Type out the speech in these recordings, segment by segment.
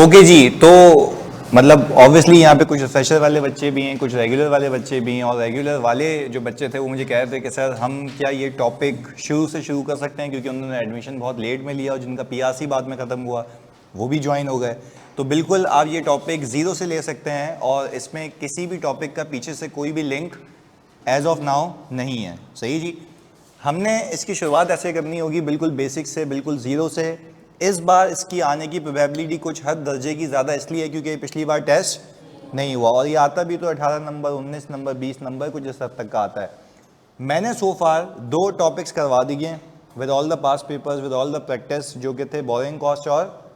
Okay जी, तो मतलब obviously यहाँ पे कुछ फ्रेशर वाले बच्चे भी हैं, कुछ रेगुलर वाले बच्चे भी हैं, और रेगुलर वाले जो बच्चे थे वो मुझे कह रहे थे कि सर हम क्या ये टॉपिक शुरू से शुरू कर सकते हैं, क्योंकि उन्होंने एडमिशन बहुत लेट में लिया और जिनका पीआरसी बाद में ख़त्म हुआ वो भी ज्वाइन हो गए। तो बिल्कुल आप ये टॉपिक ज़ीरो से ले सकते हैं और इसमें किसी भी टॉपिक का पीछे से कोई भी लिंक एज ऑफ नाउ नहीं है। सही जी, हमने इसकी शुरुआत ऐसे करनी होगी, बिल्कुल बेसिक से, बिल्कुल ज़ीरो से। इस बार इसकी आने की प्रोबेबिलिटी कुछ हद दर्जे की ज़्यादा इसलिए है क्योंकि पिछली बार टेस्ट नहीं हुआ और ये आता भी तो 18 नंबर, 19 नंबर, 20 नंबर कुछ इस हद तक का आता है। मैंने सो फार 2 टॉपिक्स करवा दिए with all the pass papers, with all the practice, जो कि थे बोरिंग कॉस्ट और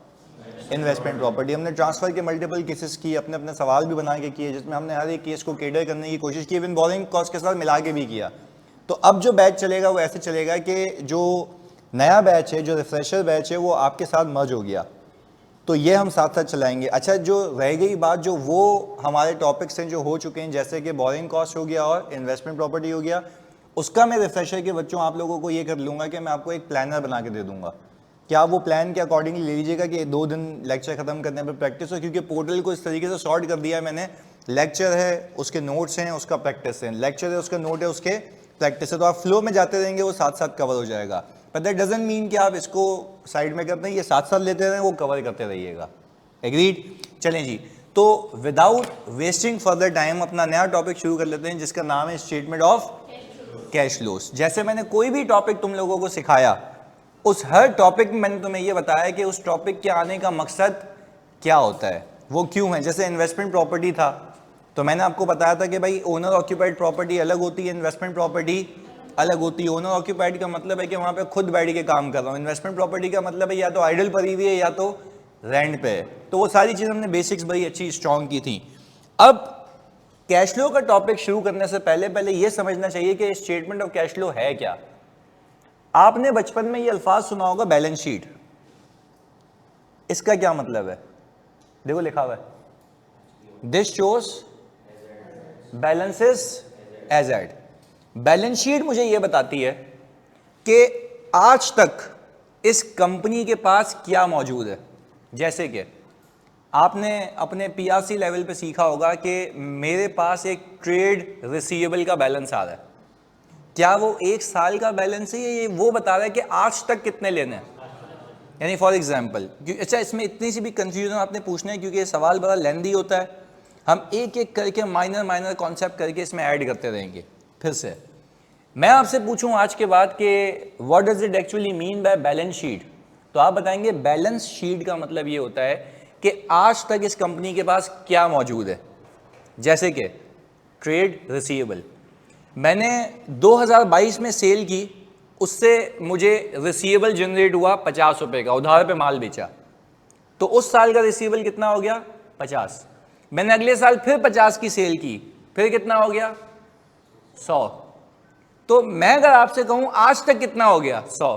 इन्वेस्टमेंट प्रॉपर्टी। हमने ट्रांसफर के मल्टीपल केसेस किए, अपने अपने सवाल भी बना के किए, जिसमें हमने हर एक केस को कैटर करने की कोशिश की, इवन बोरिंग कॉस्ट के साथ मिला के भी किया। तो अब जो बैच चलेगा वो ऐसे चलेगा कि जो नया बैच है, जो रिफ्रेशर बैच है, वो आपके साथ मर्ज हो गया, तो ये हम साथ साथ चलाएंगे। अच्छा, जो रह गई बात, जो वो हमारे टॉपिक्स हैं जो हो चुके हैं, जैसे कि बोरिंग कॉस्ट हो गया और इन्वेस्टमेंट प्रॉपर्टी हो गया, उसका मैं रिफ्रेशर के बच्चों आप लोगों को ये कर लूँगा कि मैं आपको एक प्लानर बना के दे दूँगा कि आप वो प्लान के अकॉर्डिंगली ले लीजिएगा कि 2 दिन लेक्चर खत्म करने पर प्रैक्टिस हो, क्योंकि पोर्टल को इस तरीके से सॉर्ट कर दिया है मैंने, लेक्चर है उसके नोट्स हैं उसका प्रैक्टिस है, लेक्चर है उसका नोट है उसके प्रैक्टिस है, तो आप फ्लो में जाते रहेंगे, वो साथ साथ कवर हो जाएगा। बट दैट डजंट मीन कि आप इसको साइड में करते हैं, ये साथ साथ लेते रहें, वो कवर करते रहिएगा। एग्रीड? चलें जी, तो विदाउट वेस्टिंग फर्दर टाइम अपना नया टॉपिक शुरू कर लेते हैं, जिसका नाम है स्टेटमेंट ऑफ कैश फ्लोस। जैसे मैंने कोई भी टॉपिक तुम लोगों को सिखाया, उस हर टॉपिक में मैंने तुम्हें ये बताया कि उस टॉपिक के आने का मकसद क्या होता है, वो क्यों है। जैसे इन्वेस्टमेंट प्रॉपर्टी था, तो मैंने आपको बताया था कि भाई ओनर ऑक्यूपाइड प्रॉपर्टी अलग होती है, इन्वेस्टमेंट प्रॉपर्टी अलग होती है। ओनर ऑक्यूपाइड का मतलब है कि वहाँ पे खुद बैठ के काम कर रहा हूँ, इन्वेस्टमेंट प्रॉपर्टी का मतलब है या तो आइडल पड़ी हुई है या तो रेंट पे है। तो वो सारी चीज़ हमने बेसिक्स बड़ी अच्छी स्ट्रॉन्ग की थी। अब कैश फ्लो का टॉपिक शुरू करने से पहले ये समझना चाहिए कि स्टेटमेंट ऑफ कैश फ्लो है क्या। आपने बचपन में ये अल्फाज सुना होगा, बैलेंस शीट। इसका क्या मतलब है? देखो लिखा हुआ है, this shows balances as at. Balance sheet मुझे यह बताती है कि आज तक इस कंपनी के पास क्या मौजूद है। जैसे कि आपने अपने पीआरसी लेवल पे सीखा होगा कि मेरे पास एक ट्रेड रिसीवेबल का बैलेंस आ रहा है। क्या वो 1 साल का बैलेंस है, ये वो बता रहा है कि आज तक कितने लेने हैं। यानी फॉर एग्जाम्पल, अच्छा इसमें इतनी सी भी कंफ्यूजन आपने पूछना है क्योंकि ये सवाल बड़ा लेंदी होता है, हम एक एक करके माइनर कॉन्सेप्ट करके इसमें ऐड करते रहेंगे। फिर से मैं आपसे पूछूं आज के बाद कि what does it actually mean by balance sheet, तो आप बताएंगे बैलेंस शीट का मतलब ये होता है कि आज तक इस कंपनी के पास क्या मौजूद है। जैसे कि ट्रेड रिसीवेबल मैंने 2022 में सेल की, उससे मुझे रिसीवेबल जनरेट हुआ 50 रुपये का, उधार पे माल बेचा, तो उस साल का रिसीवेबल कितना हो गया? 50। मैंने अगले साल फिर 50 की सेल की, फिर कितना हो गया? 100। तो मैं अगर आपसे कहूं आज तक कितना हो गया? 100।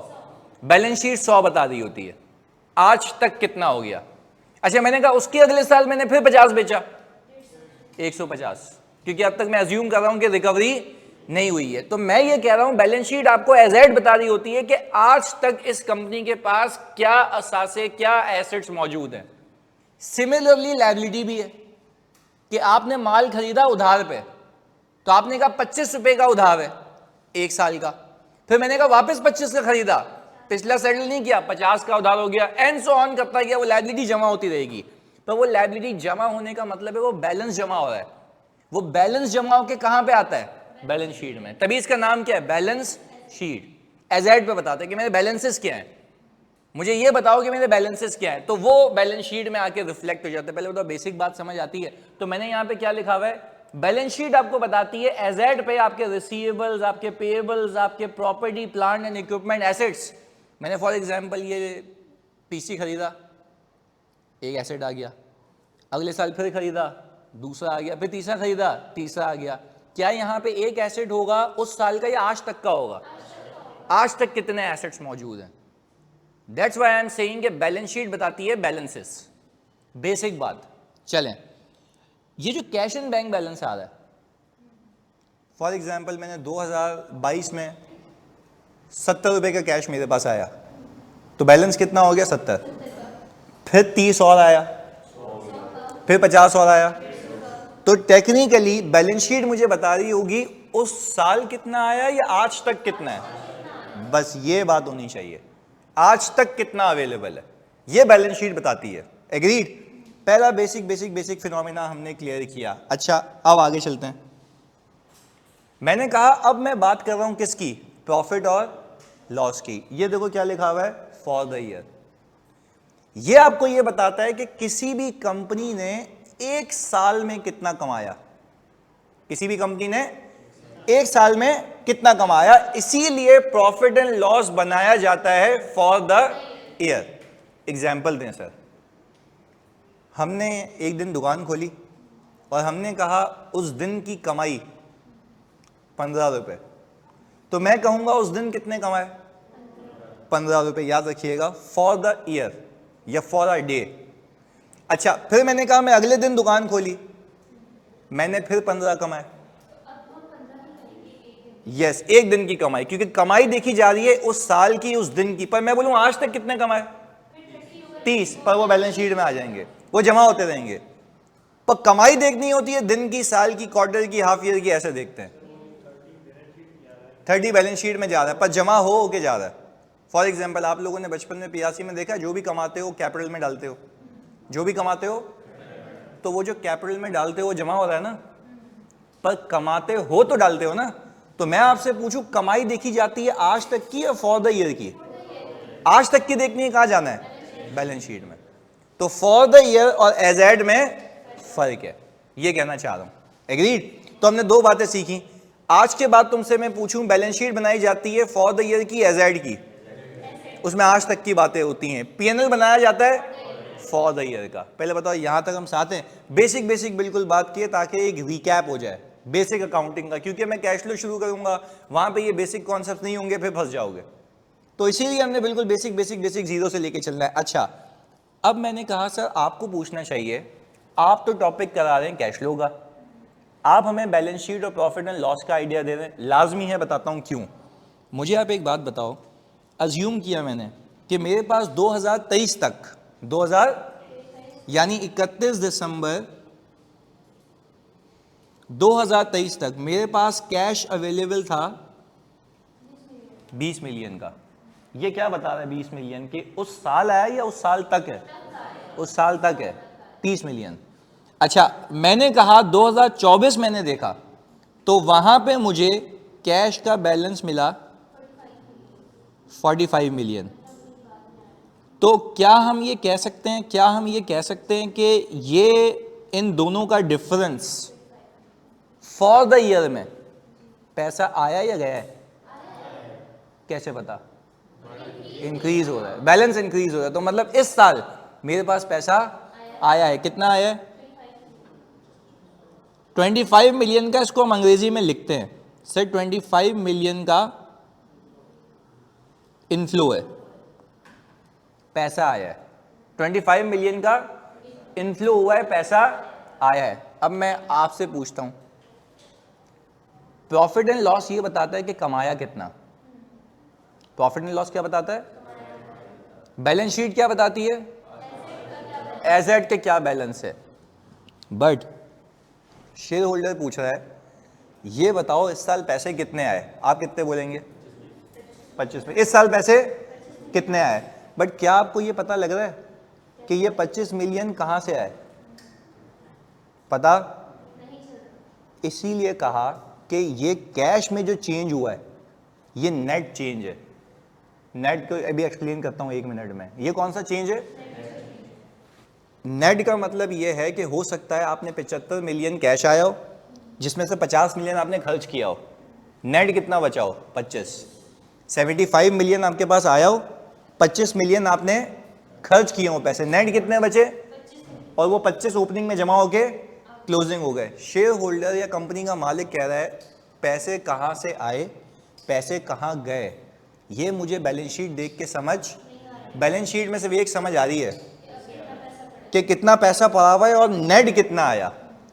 बैलेंस शीट 100 बता रही होती है, आज तक कितना हो गया। अच्छा, मैंने कहा उसके अगले साल मैंने फिर 50 बेचा, 150, क्योंकि अब तक मैं अज्यूम कर रहा हूं कि रिकवरी नहीं हुई है। तो मैं ये कह रहा हूं बैलेंस शीट आपको एज एट बता रही होती है कि आज तक इस कंपनी के पास क्या असासे, क्या एसेट्स मौजूद हैं। सिमिलरली लायबिलिटी भी है कि आपने माल खरीदा उधार पे, तो आपने कहा 25 रुपए का उधार है 1 साल का, फिर मैंने कहा वापस 25 का खरीदा, पिछला सेटल नहीं किया, 50 का उधार हो गया, एंड सो ऑन करता गया, वो लायबिलिटी जमा होती रहेगी। तो वो लायबिलिटी जमा होने का मतलब है वो बैलेंस जमा हो रहा है। वो बैलेंस जमा होकर कहां पे आता है? बैलेंस शीट में। तभी इसका नाम क्या है? Balance sheet. एज एट पे बताते हैं कि मेरे बैलेंसेस क्या हैं, मुझे ये बताओ कि मेरे बैलेंसेस क्या है, तो वो बैलेंस शीट में आके रिफ्लेक्ट हो जाता है। पहले वो तो बेसिक बात समझ आती है। तो मैंने यहाँ पे क्या लिखा हुआ है, बैलेंस शीट आपको बताती है एज एट पे आपके रिसीवेबल्स, आपके पेएबल्स, आपके property, plant and equipment, assets. मैंने फॉर एग्जांपल ये पीसी खरीदा, एक एसेट आ गया, अगले साल फिर खरीदा, दूसरा आ गया, फिर तीसरा खरीदा, तीसरा आ गया। क्या यहाँ पे एक एसेट होगा उस साल का या आज तक का होगा? आज तक कितने एसेट्स मौजूद हैं। That's why I am saying कि बैलेंस शीट बताती है बैलेंसेस। बेसिक बात। चलें, ये जो कैश एंड बैंक बैलेंस आ रहा है, फॉर एग्जाम्पल मैंने 2022 में 70 रुपए का कैश मेरे पास आया, तो बैलेंस कितना हो गया? 70। फिर 30 और आया, फिर 50 और आया, तो टेक्निकली बैलेंस शीट मुझे बता रही होगी उस साल कितना आया या आज तक कितना है, बस ये बात होनी चाहिए, आज तक कितना अवेलेबल है, ये बैलेंस शीट बताती है। एग्रीड? पहला बेसिक फिनोमेना हमने क्लियर किया। अच्छा, अब आगे चलते हैं। मैंने कहा अब मैं बात कर रहा हूं किसकी, प्रॉफिट और लॉस की। ये देखो क्या लिखा हुआ है, फॉर द ईयर। ये आपको ये बताता है कि किसी भी कंपनी ने एक साल में कितना कमाया, किसी भी कंपनी ने एक साल में कितना कमाया, इसीलिए प्रॉफिट एंड लॉस बनाया जाता है फॉर द ईयर। एग्जाम्पल दें सर, हमने एक दिन दुकान खोली और हमने कहा उस दिन की कमाई 15 रुपए, तो मैं कहूंगा उस दिन कितने कमाए, 15 रुपए। याद रखिएगा, फॉर द ईयर या फॉर अ डे। अच्छा, फिर मैंने कहा मैं अगले दिन दुकान खोली, मैंने फिर 15 कमाए। यस, एक दिन की कमाई, क्योंकि कमाई देखी जा रही है उस साल की, उस दिन की। पर मैं बोलूं आज तक कितने कमाए, 30, पर वो बैलेंस शीट में आ जाएंगे, वो जमा होते रहेंगे। पर कमाई देखनी होती है दिन की, साल की, क्वार्टर की, हाफ ईयर की, ऐसे देखते हैं। 30 बैलेंस शीट में जा रहा है, पर जमा हो के जा रहा है। फॉर एग्जाम्पल, आप लोगों ने बचपन में 85 में देखा, जो भी कमाते हो कैपिटल में डालते हो, जो भी कमाते हो, तो वो जो कैपिटल में डालते हो वो जमा हो रहा है ना, पर कमाते हो तो डालते हो ना। तो मैं आपसे पूछूं, कमाई देखी जाती है आज तक की या फॉर द ईयर की? आज तक की देखनी है, कहां जाना है, बैलेंस शीट में। तो फॉर द ईयर और एज एड में फर्क है, ये कहना चाह रहा हूं। एग्रीड? तो हमने दो बातें सीखी। आज के बाद तुमसे मैं पूछूं, बैलेंस शीट बनाई जाती है फॉर द ईयर की, एज एड की, उसमें आज तक की बातें होती हैं। पीएनएल बनाया जाता है फॉर द ईयर का। पहले बताओ, यहां तक हम साथ हैं? बेसिक बिल्कुल बात किए ताकि एक रिकैप हो जाए बेसिक अकाउंटिंग का, क्योंकि मैं कैश फ्लो शुरू करूंगा, वहां पे ये बेसिक कॉन्सेप्ट नहीं होंगे, फिर फंस जाओगे। तो इसीलिए हमने बिल्कुल बेसिक जीरो से लेके चलना है। अच्छा, अब मैंने कहा सर आपको पूछना चाहिए, आप तो टॉपिक करा रहे हैं कैश फ्लो का, आप हमें बैलेंस शीट और प्रॉफिट एंड लॉस का आइडिया दे रहे हैं, लाजमी है, बताता हूं क्यों। मुझे आप एक बात बताओ, अज्यूम किया मैंने कि मेरे पास 2023 तक, 2000 यानी 31 दिसंबर 2023 तक मेरे पास कैश अवेलेबल था 20 मिलियन का। ये क्या बता रहा है 20 मिलियन के उस साल आया या उस साल तक है? उस साल तक है 30 मिलियन। अच्छा, मैंने कहा 2024 मैंने देखा, तो वहां पे मुझे कैश का बैलेंस मिला 45 मिलियन। तो क्या हम ये कह सकते हैं, कि ये इन दोनों का डिफरेंस फॉर द ईयर में पैसा आया या गया है? कैसे पता? इंक्रीज हो रहा है, बैलेंस इंक्रीज हो रहा है। तो मतलब इस साल मेरे पास पैसा आया है, कितना आया है? 25 मिलियन का, इसको हम अंग्रेजी में लिखते हैं सर, 25 मिलियन का इनफ्लो है, पैसा आया है। 25 मिलियन का इनफ्लो हुआ है, पैसा आया है। अब मैं आपसे पूछता हूं, प्रॉफिट एंड लॉस ये बताता है कि कमाया कितना। प्रॉफिट एंड लॉस क्या बताता है? बैलेंस शीट क्या बताती है? एसेट के क्या बैलेंस है। बट शेयर होल्डर पूछ रहा है, ये बताओ इस साल पैसे कितने आए? आप कितने बोलेंगे? 25 में। इस साल पैसे कितने आए? बट क्या आपको ये पता लग रहा है कि ये 25 मिलियन कहां से आए? पता? इसीलिए कहा कि ये कैश में जो चेंज हुआ है ये नेट चेंज है। नेट को अभी एक्सप्लेन करता हूं 1 मिनट में। ये कौन सा चेंज है? नेट का मतलब ये है कि हो सकता है आपने 75 मिलियन कैश आया हो, जिसमें से 50 मिलियन आपने खर्च किया हो, नेट कितना बचा हो? 25। 75 मिलियन आपके पास आया हो, 25 मिलियन आपने खर्च किए हो पैसे, नेट कितने बचे? और वो 25 ओपनिंग में जमा होके क्लोजिंग हो गए। शेयर होल्डर या कंपनी का मालिक कह रहा है पैसे कहां से आए, पैसे कहां गए, ये मुझे बैलेंस शीट देख के समझ, बैलेंस शीट में सिर्फ एक समझ आ रही है कि कितना पैसा पड़ा हुआ है और नेट कितना आया।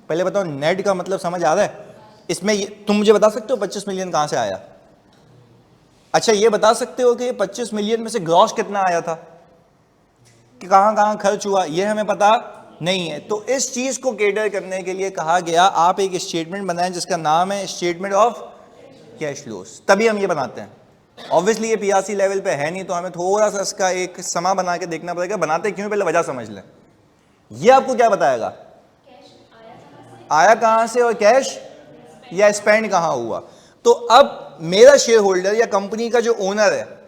पहले बताओ, नेट का मतलब समझ आ रहा है? इसमें तुम मुझे बता सकते हो 25 मिलियन कहां से आया? अच्छा, ये बता सकते हो कि 25 मिलियन में से ग्रॉस कितना आया था, कि कहां कहां खर्च हुआ? ये हमें पता नहीं है। तो इस चीज को केटर करने के लिए कहा गया आप एक स्टेटमेंट बनाएं जिसका नाम है स्टेटमेंट ऑफ कैश फ्लोस, तभी हम ये बनाते हैं। ऑब्वियसली ये पीआरसी लेवल पे है नहीं, तो हमें थोड़ा सा इसका एक समा बना के देखना पड़ेगा। बनाते क्यों, पहले वजह समझ लें। ये आपको क्या बताएगा, आया कहां से और कैश या स्पेंड कहां हुआ। तो अब मेरा शेयर होल्डर या कंपनी का जो ओनर है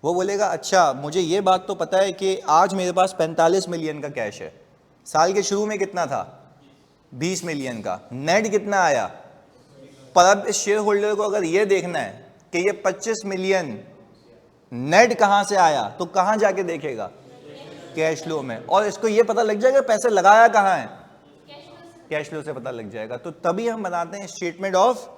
वो बोलेगा अच्छा मुझे ये बात तो पता है कि आज मेरे पास 45 मिलियन का कैश है, साल के शुरू में कितना था 20 मिलियन का, नेट कितना आया। पर अब इस शेयर होल्डर को अगर ये देखना है कि ये 25 मिलियन नेट कहां से आया, तो कहां जाके देखेगा, कैश फ्लो में। और इसको ये पता लग जाएगा पैसे लगाया कहां है, कैश फ्लो से पता लग जाएगा। तो तभी हम बनाते हैं स्टेटमेंट ऑफ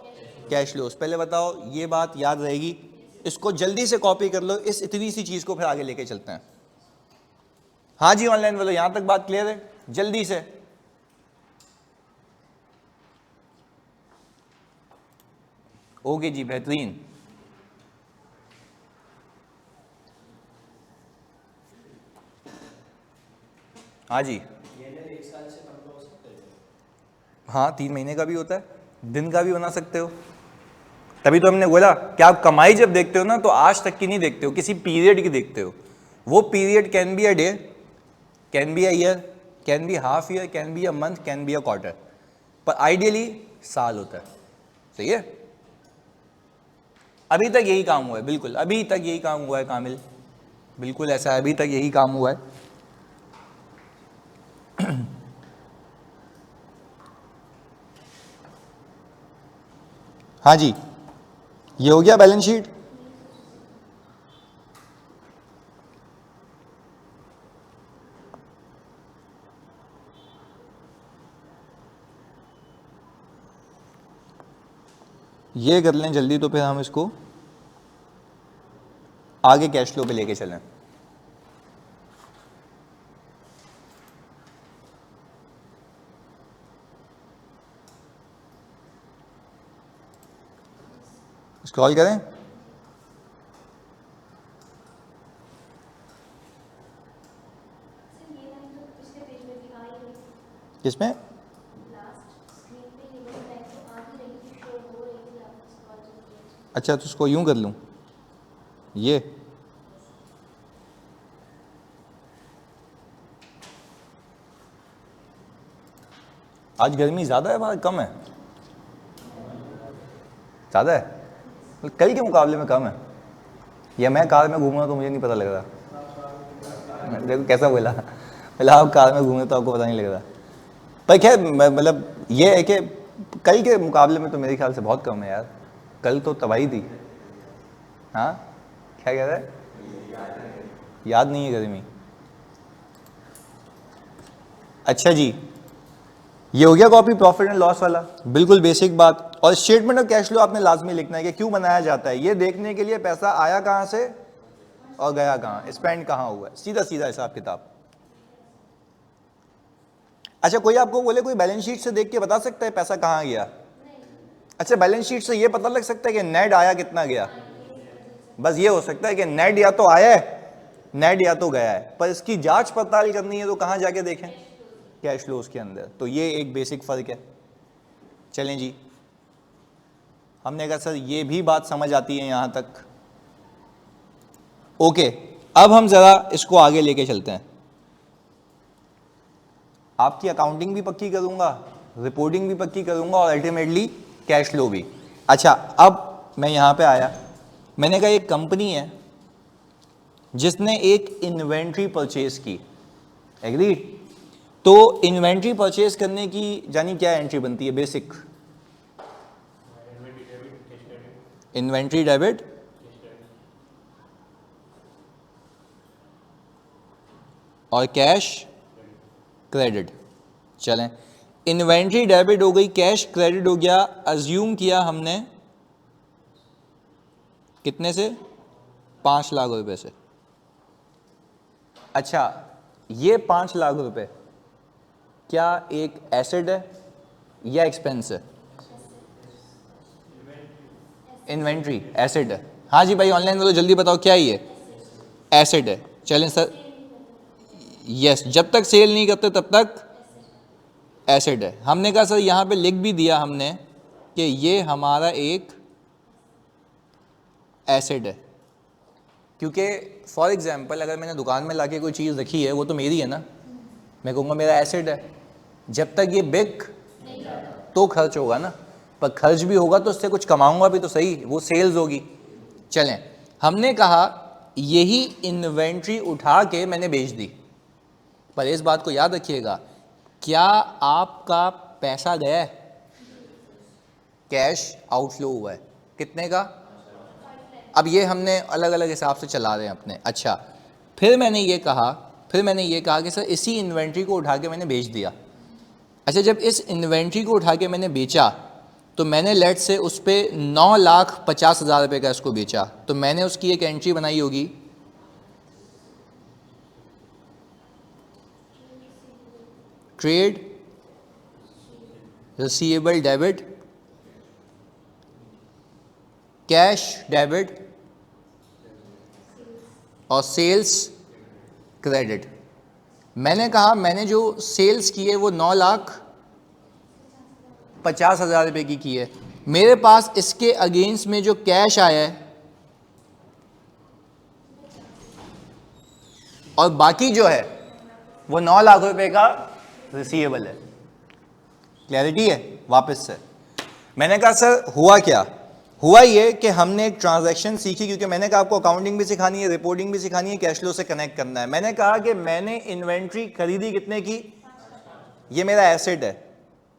कैश फ्लोस। पहले बताओ ये बात याद रहेगी, इसको जल्दी से कॉपी कर लो, इस इतनी सी चीज को फिर आगे लेके चलते हैं। हाँ जी ऑनलाइन बोलो, यहां तक बात क्लियर है, जल्दी से। ओके जी, बेहतरीन। हाँ जी, हाँ 3 महीने का भी होता है, दिन का भी बना सकते हो। तभी तो हमने बोला कि आप कमाई जब देखते हो ना तो आज तक की नहीं देखते हो, किसी पीरियड की देखते हो। वो period can be a day, can be a year, can be half year, can be a month, can be a quarter, पर आइडियली साल होता है। सही है, अभी तक यही काम हुआ है, बिल्कुल अभी तक यही काम हुआ है कामिल, बिल्कुल ऐसा है, अभी तक यही काम हुआ है। हाँ जी, ये हो गया बैलेंस शीट। ये कर लें जल्दी, तो फिर हम इसको आगे कैश फ्लो पे लेके चलें। स्क्रॉल करें, किसमें, अच्छा तो उसको यूं कर लूं, ये आज गर्मी ज़्यादा है बाहर कम है, ज़्यादा है, कल के मुकाबले में कम है। या मैं कार में घूम रहा तो मुझे नहीं पता लग रहा। देखो कैसा बोला, पहले आप कार में घूमे तो आपको पता नहीं लग रहा। पर खैर मतलब ये है कि कल के मुकाबले में तो मेरे ख्याल से बहुत कम है यार, कल तो तबाही थी। हाँ क्या कह रहा है, याद नहीं है गर्मी। अच्छा जी, ये हो गया कॉपी प्रॉफिट एंड लॉस वाला, बिल्कुल बेसिक बात। और स्टेटमेंट ऑफ कैश फ्लो आपने लाजमी लिखना है कि क्यों बनाया जाता है, ये देखने के लिए पैसा आया कहां से और गया कहां, स्पेंड कहां हुआ है, सीधा सीधा हिसाब किताब। अच्छा कोई आपको बोले कोई बैलेंस शीट से देख के बता सकता है पैसा कहां गया, अच्छा बैलेंस शीट से ये पता लग सकता है कि नेट आया कितना गया, बस ये हो सकता है कि नेट या तो आया है नेट या तो गया है, पर इसकी जांच पड़ताल करनी है तो कहां जाके देखें, कैश फ्लोज के अंदर। तो ये एक बेसिक फर्क है। चलें जी, हमने कहा सर ये भी बात समझ आती है यहां तक, ओके। अब हम जरा इसको आगे लेके चलते हैं, आपकी अकाउंटिंग भी पक्की करूंगा, रिपोर्टिंग भी पक्की करूंगा और अल्टीमेटली कैश फ्लो भी। अच्छा अब मैं यहां पे आया, मैंने कहा एक कंपनी है जिसने एक इन्वेंट्री परचेज की, एग्री। तो इन्वेंट्री परचेज करने की जानी क्या एंट्री बनती है, बेसिक इन्वेंट्री डेबिट और कैश क्रेडिट। चलें, इन्वेंट्री डेबिट हो गई, कैश क्रेडिट हो गया। अज्यूम किया हमने कितने से, 5 लाख रुपए से। अच्छा ये 5 लाख रुपए क्या एक एसेट है या एक्सपेंस है, इन्वेंट्री एसेट है। हाँ जी भाई ऑनलाइन बोलो जल्दी बताओ क्या ये एसेट है। चलें सर, यस, जब तक सेल नहीं करते तब तक एसेट है। हमने कहा सर यहाँ पे लिख भी दिया हमने कि ये हमारा एक एसेट है, क्योंकि फॉर एग्जांपल अगर मैंने दुकान में लाके कोई चीज़ रखी है वो तो मेरी है ना, मैं कहूँगा मेरा एसेट है। जब तक ये बिक तो खर्च होगा ना, पर खर्च भी होगा तो उससे कुछ कमाऊंगा भी तो सही, वो सेल्स होगी। चलें, हमने कहा यही इन्वेंट्री उठा के मैंने बेच दी, पर इस बात को याद रखिएगा, क्या आपका पैसा गया है? कैश आउटफ्लो हुआ है, कितने का? अब ये हमने अलग अलग हिसाब से चला रहे हैं अपने। अच्छा, फिर मैंने ये कहा कि सर इसी इन्वेंट्री को उठा के मैंने बेच दिया। अच्छा, जब इस इन्वेंट्री को उठा के मैंने बेचा तो मैंने लेट से उस पर 9,50,000 रुपये का इसको बेचा, तो मैंने उसकी एक एंट्री बनाई होगी trade receivable debit, cash debit और सेल्स क्रेडिट। मैंने कहा मैंने जो सेल्स की है वो 9,50,000 रुपये की है। मेरे पास इसके अगेंस्ट में जो कैश आया है और बाकी जो है वो 9 लाख रुपए का रिसीवेबल है। क्लैरिटी है? वापस से मैंने कहा सर हुआ क्या? हुआ ये कि हमने एक ट्रांजैक्शन सीखी, क्योंकि मैंने कहा आपको अकाउंटिंग भी सिखानी है, रिपोर्टिंग भी सिखानी है, कैश फ्लो से कनेक्ट करना है। मैंने कहा कि मैंने इन्वेंट्री खरीदी कितने की? ये मेरा एसेट है,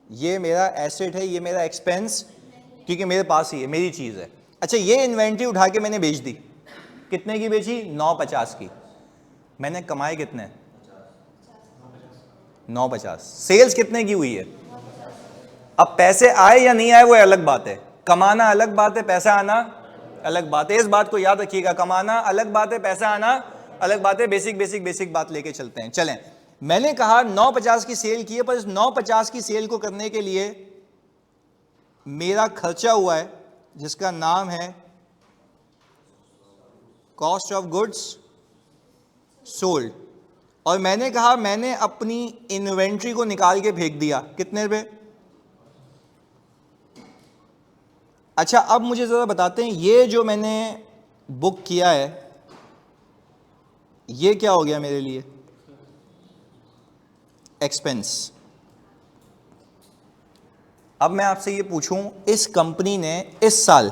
ये मेरा एसेट है, ये मेरा एक्सपेंस, क्योंकि मेरे पास ही है, मेरी चीज़ है। अच्छा, ये इन्वेंट्री उठा के मैंने बेच दी। कितने की बेची? 9,50 की। मैंने कमाए कितने? 9,50। सेल्स कितने की हुई है? अब पैसे आए या नहीं आए वो अलग बात है, कमाना अलग बात है, पैसा आना अलग बात है। इस बात को याद रखिएगा, कमाना अलग बात है, पैसा आना अलग बात है। बेसिक बात लेके चलते हैं। चलें, मैंने कहा 9,50 की सेल की है, पर इस 9,50 की सेल को करने के लिए मेरा खर्चा हुआ है जिसका नाम है कॉस्ट ऑफ गुड्स सोल्ड। और मैंने कहा मैंने अपनी इन्वेंट्री को निकाल के फेंक दिया। कितने रुपए? अच्छा, अब मुझे ज़रा बताते हैं, ये जो मैंने बुक किया है ये क्या हो गया मेरे लिए? एक्सपेंस। अब मैं आपसे ये पूछूं, इस कंपनी ने इस साल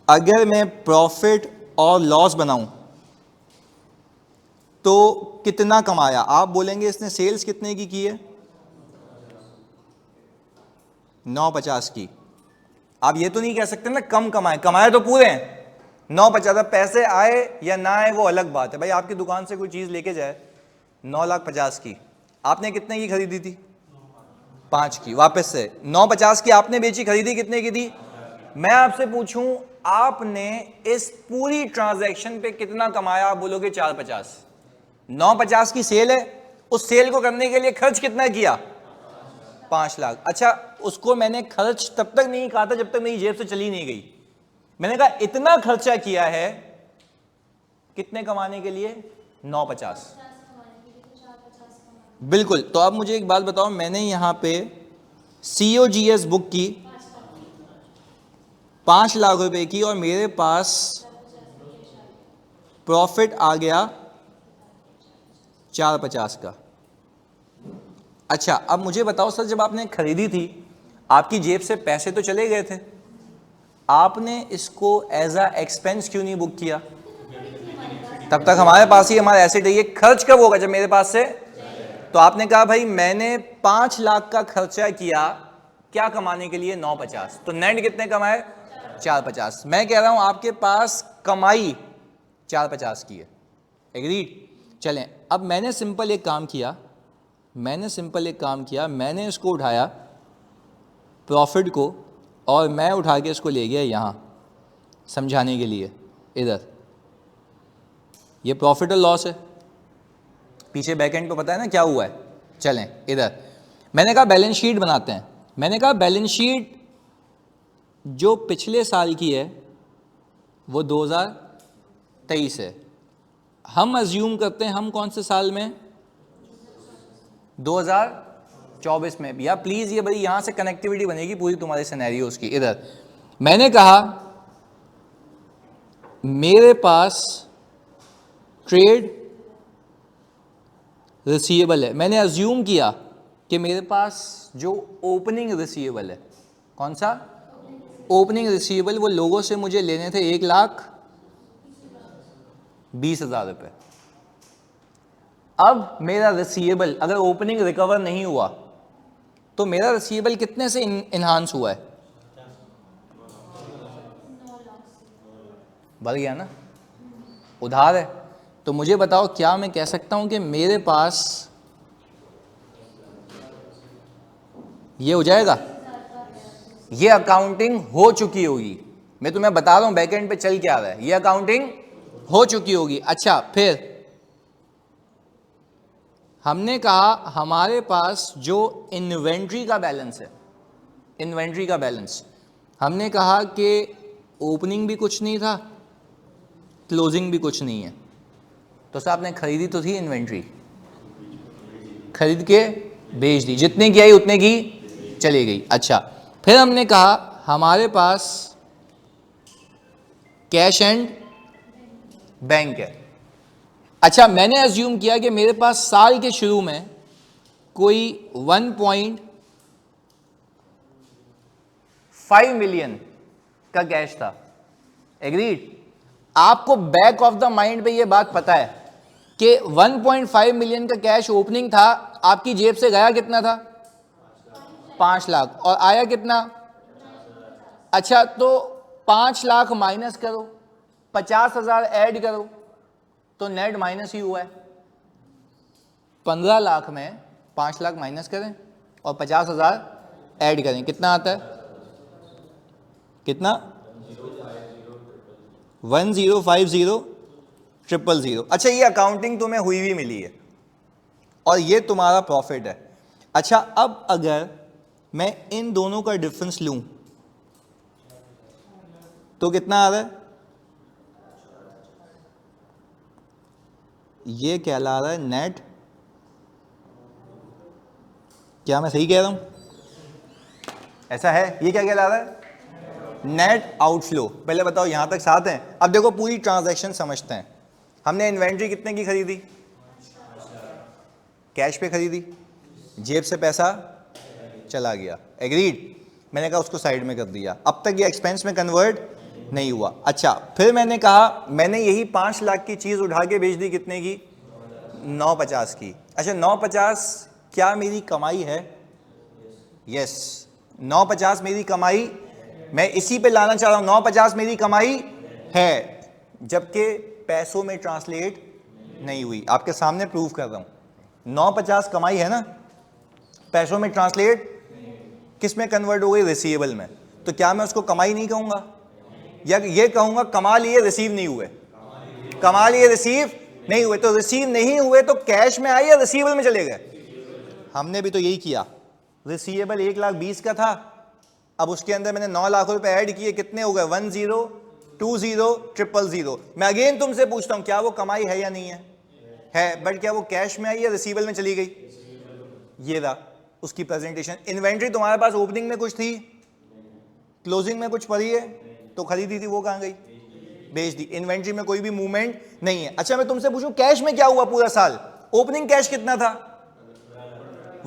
अगर मैं प्रॉफिट और लॉस बनाऊं तो कितना कमाया? आप बोलेंगे इसने सेल्स कितने की है? 9,50 की। आप ये तो नहीं कह सकते ना कम कमाए, कमाए तो पूरे हैं 9,50। पैसे आए या ना आए वो अलग बात है। भाई आपकी दुकान से कोई चीज़ लेके जाए 9,50,000 की, आपने कितने की खरीदी थी? 5 की। वापस से 9,50 की आपने बेची, खरीदी कितने की थी? मैं आपसे पूछूं आपने इस पूरी ट्रांजैक्शन पे कितना कमाया? आप बोलोगे 4,50। 9,50 की सेल है, उस सेल को करने के लिए खर्च कितना किया? 5 लाख। अच्छा, उसको मैंने खर्च तब तक नहीं कहा था जब तक मेरी जेब से चली नहीं गई। मैंने कहा इतना खर्चा किया है कितने कमाने के लिए? 9,50। बिल्कुल। तो अब मुझे एक बात बताओ, मैंने यहां पे COGS बुक की 5 लाख रुपए की और मेरे पास प्रॉफिट आ गया 4,50 का। अच्छा, अब मुझे बताओ सर, जब आपने खरीदी थी आपकी जेब से पैसे तो चले गए थे, आपने इसको एज अ एक्सपेंस क्यों नहीं बुक किया? तब तक हमारे पास ही हमारा एसेट है। ये खर्च कब होगा? जब मेरे पास से। तो आपने कहा भाई मैंने 5 लाख का खर्चा किया, क्या कमाने के लिए? 9,50। तो नेट कितने कमाए? 4,50। मैं कह रहा हूं आपके पास कमाई 4,50 की है। एग्रीड? चलें, अब मैंने सिंपल एक काम किया, मैंने इसको उठाया प्रॉफिट को और मैं उठा के इसको ले गया यहाँ समझाने के लिए। इधर ये प्रॉफिट और लॉस है, पीछे बैक एंड पे पता है ना क्या हुआ है। चलें इधर, मैंने कहा बैलेंस शीट बनाते हैं। मैंने कहा बैलेंस शीट जो पिछले साल की है वो 2023 है। हम अज्यूम करते हैं हम कौन से साल में, 2024 में। या प्लीज ये भाई यहां से कनेक्टिविटी बनेगी पूरी तुम्हारे सिनेरियोस की। इधर मैंने कहा मेरे पास ट्रेड रिसीवेबल है, मैंने अज्यूम किया कि मेरे पास जो ओपनिंग रिसीवेबल है, कौन सा ओपनिंग रिसीवेबल, वो लोगों से मुझे लेने थे 1,20,000 रुपये। अब मेरा रिसीवेबल अगर ओपनिंग रिकवर नहीं हुआ तो मेरा रिसीवेबल कितने से इन्हांस हुआ है, बढ़ गया ना, उधार है। तो मुझे बताओ क्या मैं कह सकता हूं कि मेरे पास ये हो जाएगा, ये अकाउंटिंग हो चुकी होगी। मैं तुम्हें बता रहा हूं बैकएंड पे चल क्या रहा है, ये अकाउंटिंग हो चुकी होगी। अच्छा, फिर हमने कहा हमारे पास जो इन्वेंट्री का बैलेंस है, इन्वेंट्री का बैलेंस, हमने कहा कि ओपनिंग भी कुछ नहीं था, क्लोजिंग भी कुछ नहीं है, तो साहब ने खरीदी तो थी इन्वेंट्री, खरीद के बेच दी, जितने की आई उतने की चली गई। अच्छा, फिर हमने कहा हमारे पास कैश एंड बैंक है। अच्छा, मैंने अज्यूम किया कि मेरे पास साल के शुरू में कोई 1.5 मिलियन का कैश था। एग्रीड? आपको बैक ऑफ द माइंड पे ये बात पता है कि 1.5 मिलियन का कैश ओपनिंग था, आपकी जेब से गया कितना था, 5 लाख, और आया कितना। अच्छा, तो 5 लाख माइनस करो, 50,000 ऐड करो, तो नेट माइनस ही हुआ है। 15 लाख में 5 लाख माइनस करें और 50,000 ऐड करें, कितना आता है, कितना, 1050,000,000। अच्छा, ये अकाउंटिंग तुम्हें हुई भी मिली है और ये तुम्हारा प्रॉफिट है। अच्छा, अब अगर मैं इन दोनों का डिफरेंस लूं तो कितना आ रहा है, ये कहला रहा है नेट, क्या मैं सही कह रहा हूं, ऐसा है, ये क्या कहला रहा है, नेट आउटफ्लो। पहले बताओ यहां तक साथ हैं। अब देखो पूरी ट्रांजैक्शन समझते हैं। हमने इन्वेंट्री कितने की खरीदी, कैश पे खरीदी, जेब से पैसा चला गया, एग्रीड, मैंने कहा उसको साइड में कर दिया, अब तक ये एक्सपेंस में कन्वर्ट नहीं हुआ। अच्छा, फिर मैंने कहा मैंने यही 5 लाख की चीज उठा के बेच दी, कितने की, 950 की। अच्छा, 950 क्या मेरी कमाई है, यस, 950 मेरी कमाई, मैं इसी पे लाना चाह रहा हूं, 950 मेरी कमाई है, जबकि पैसों में ट्रांसलेट नहीं हुई। आपके सामने प्रूव कर रहा हूं, 950 कमाई है ना, पैसों में ट्रांसलेट किस में कन्वर्ट हो गई, रिसीवेबल में। तो क्या मैं उसको कमाई नहीं कहूंगा, या ये कहूंगा कमा लिए रिसीव नहीं हुए, कमा लिए रिसीव नहीं हुए। तो रिसीव नहीं हुए तो कैश में आए या रिसीवेबल में चले गए, हमने भी तो यही किया। रिसीवेबल 1,20,000 का था, अब उसके अंदर मैंने 9 लाख रुपए ऐड किए, कितने हो गए, 1020,000,000। मैं अगेन तुमसे पूछता हूं क्या वो कमाई है या नहीं है, बट क्या वो कैश में आई या रिसीवेबल में चली गई। ये रहा उसकी प्रेजेंटेशन। इन्वेंट्री तुम्हारे पास ओपनिंग में कुछ थी, क्लोजिंग में कुछ पड़ी है, तो खरीदी थी, वो कहां गई, बेच दी। इन्वेंट्री में कोई भी मूवमेंट नहीं है। अच्छा, मैं तुमसे पूछूं कैश में क्या हुआ पूरा साल, ओपनिंग कैश कितना था,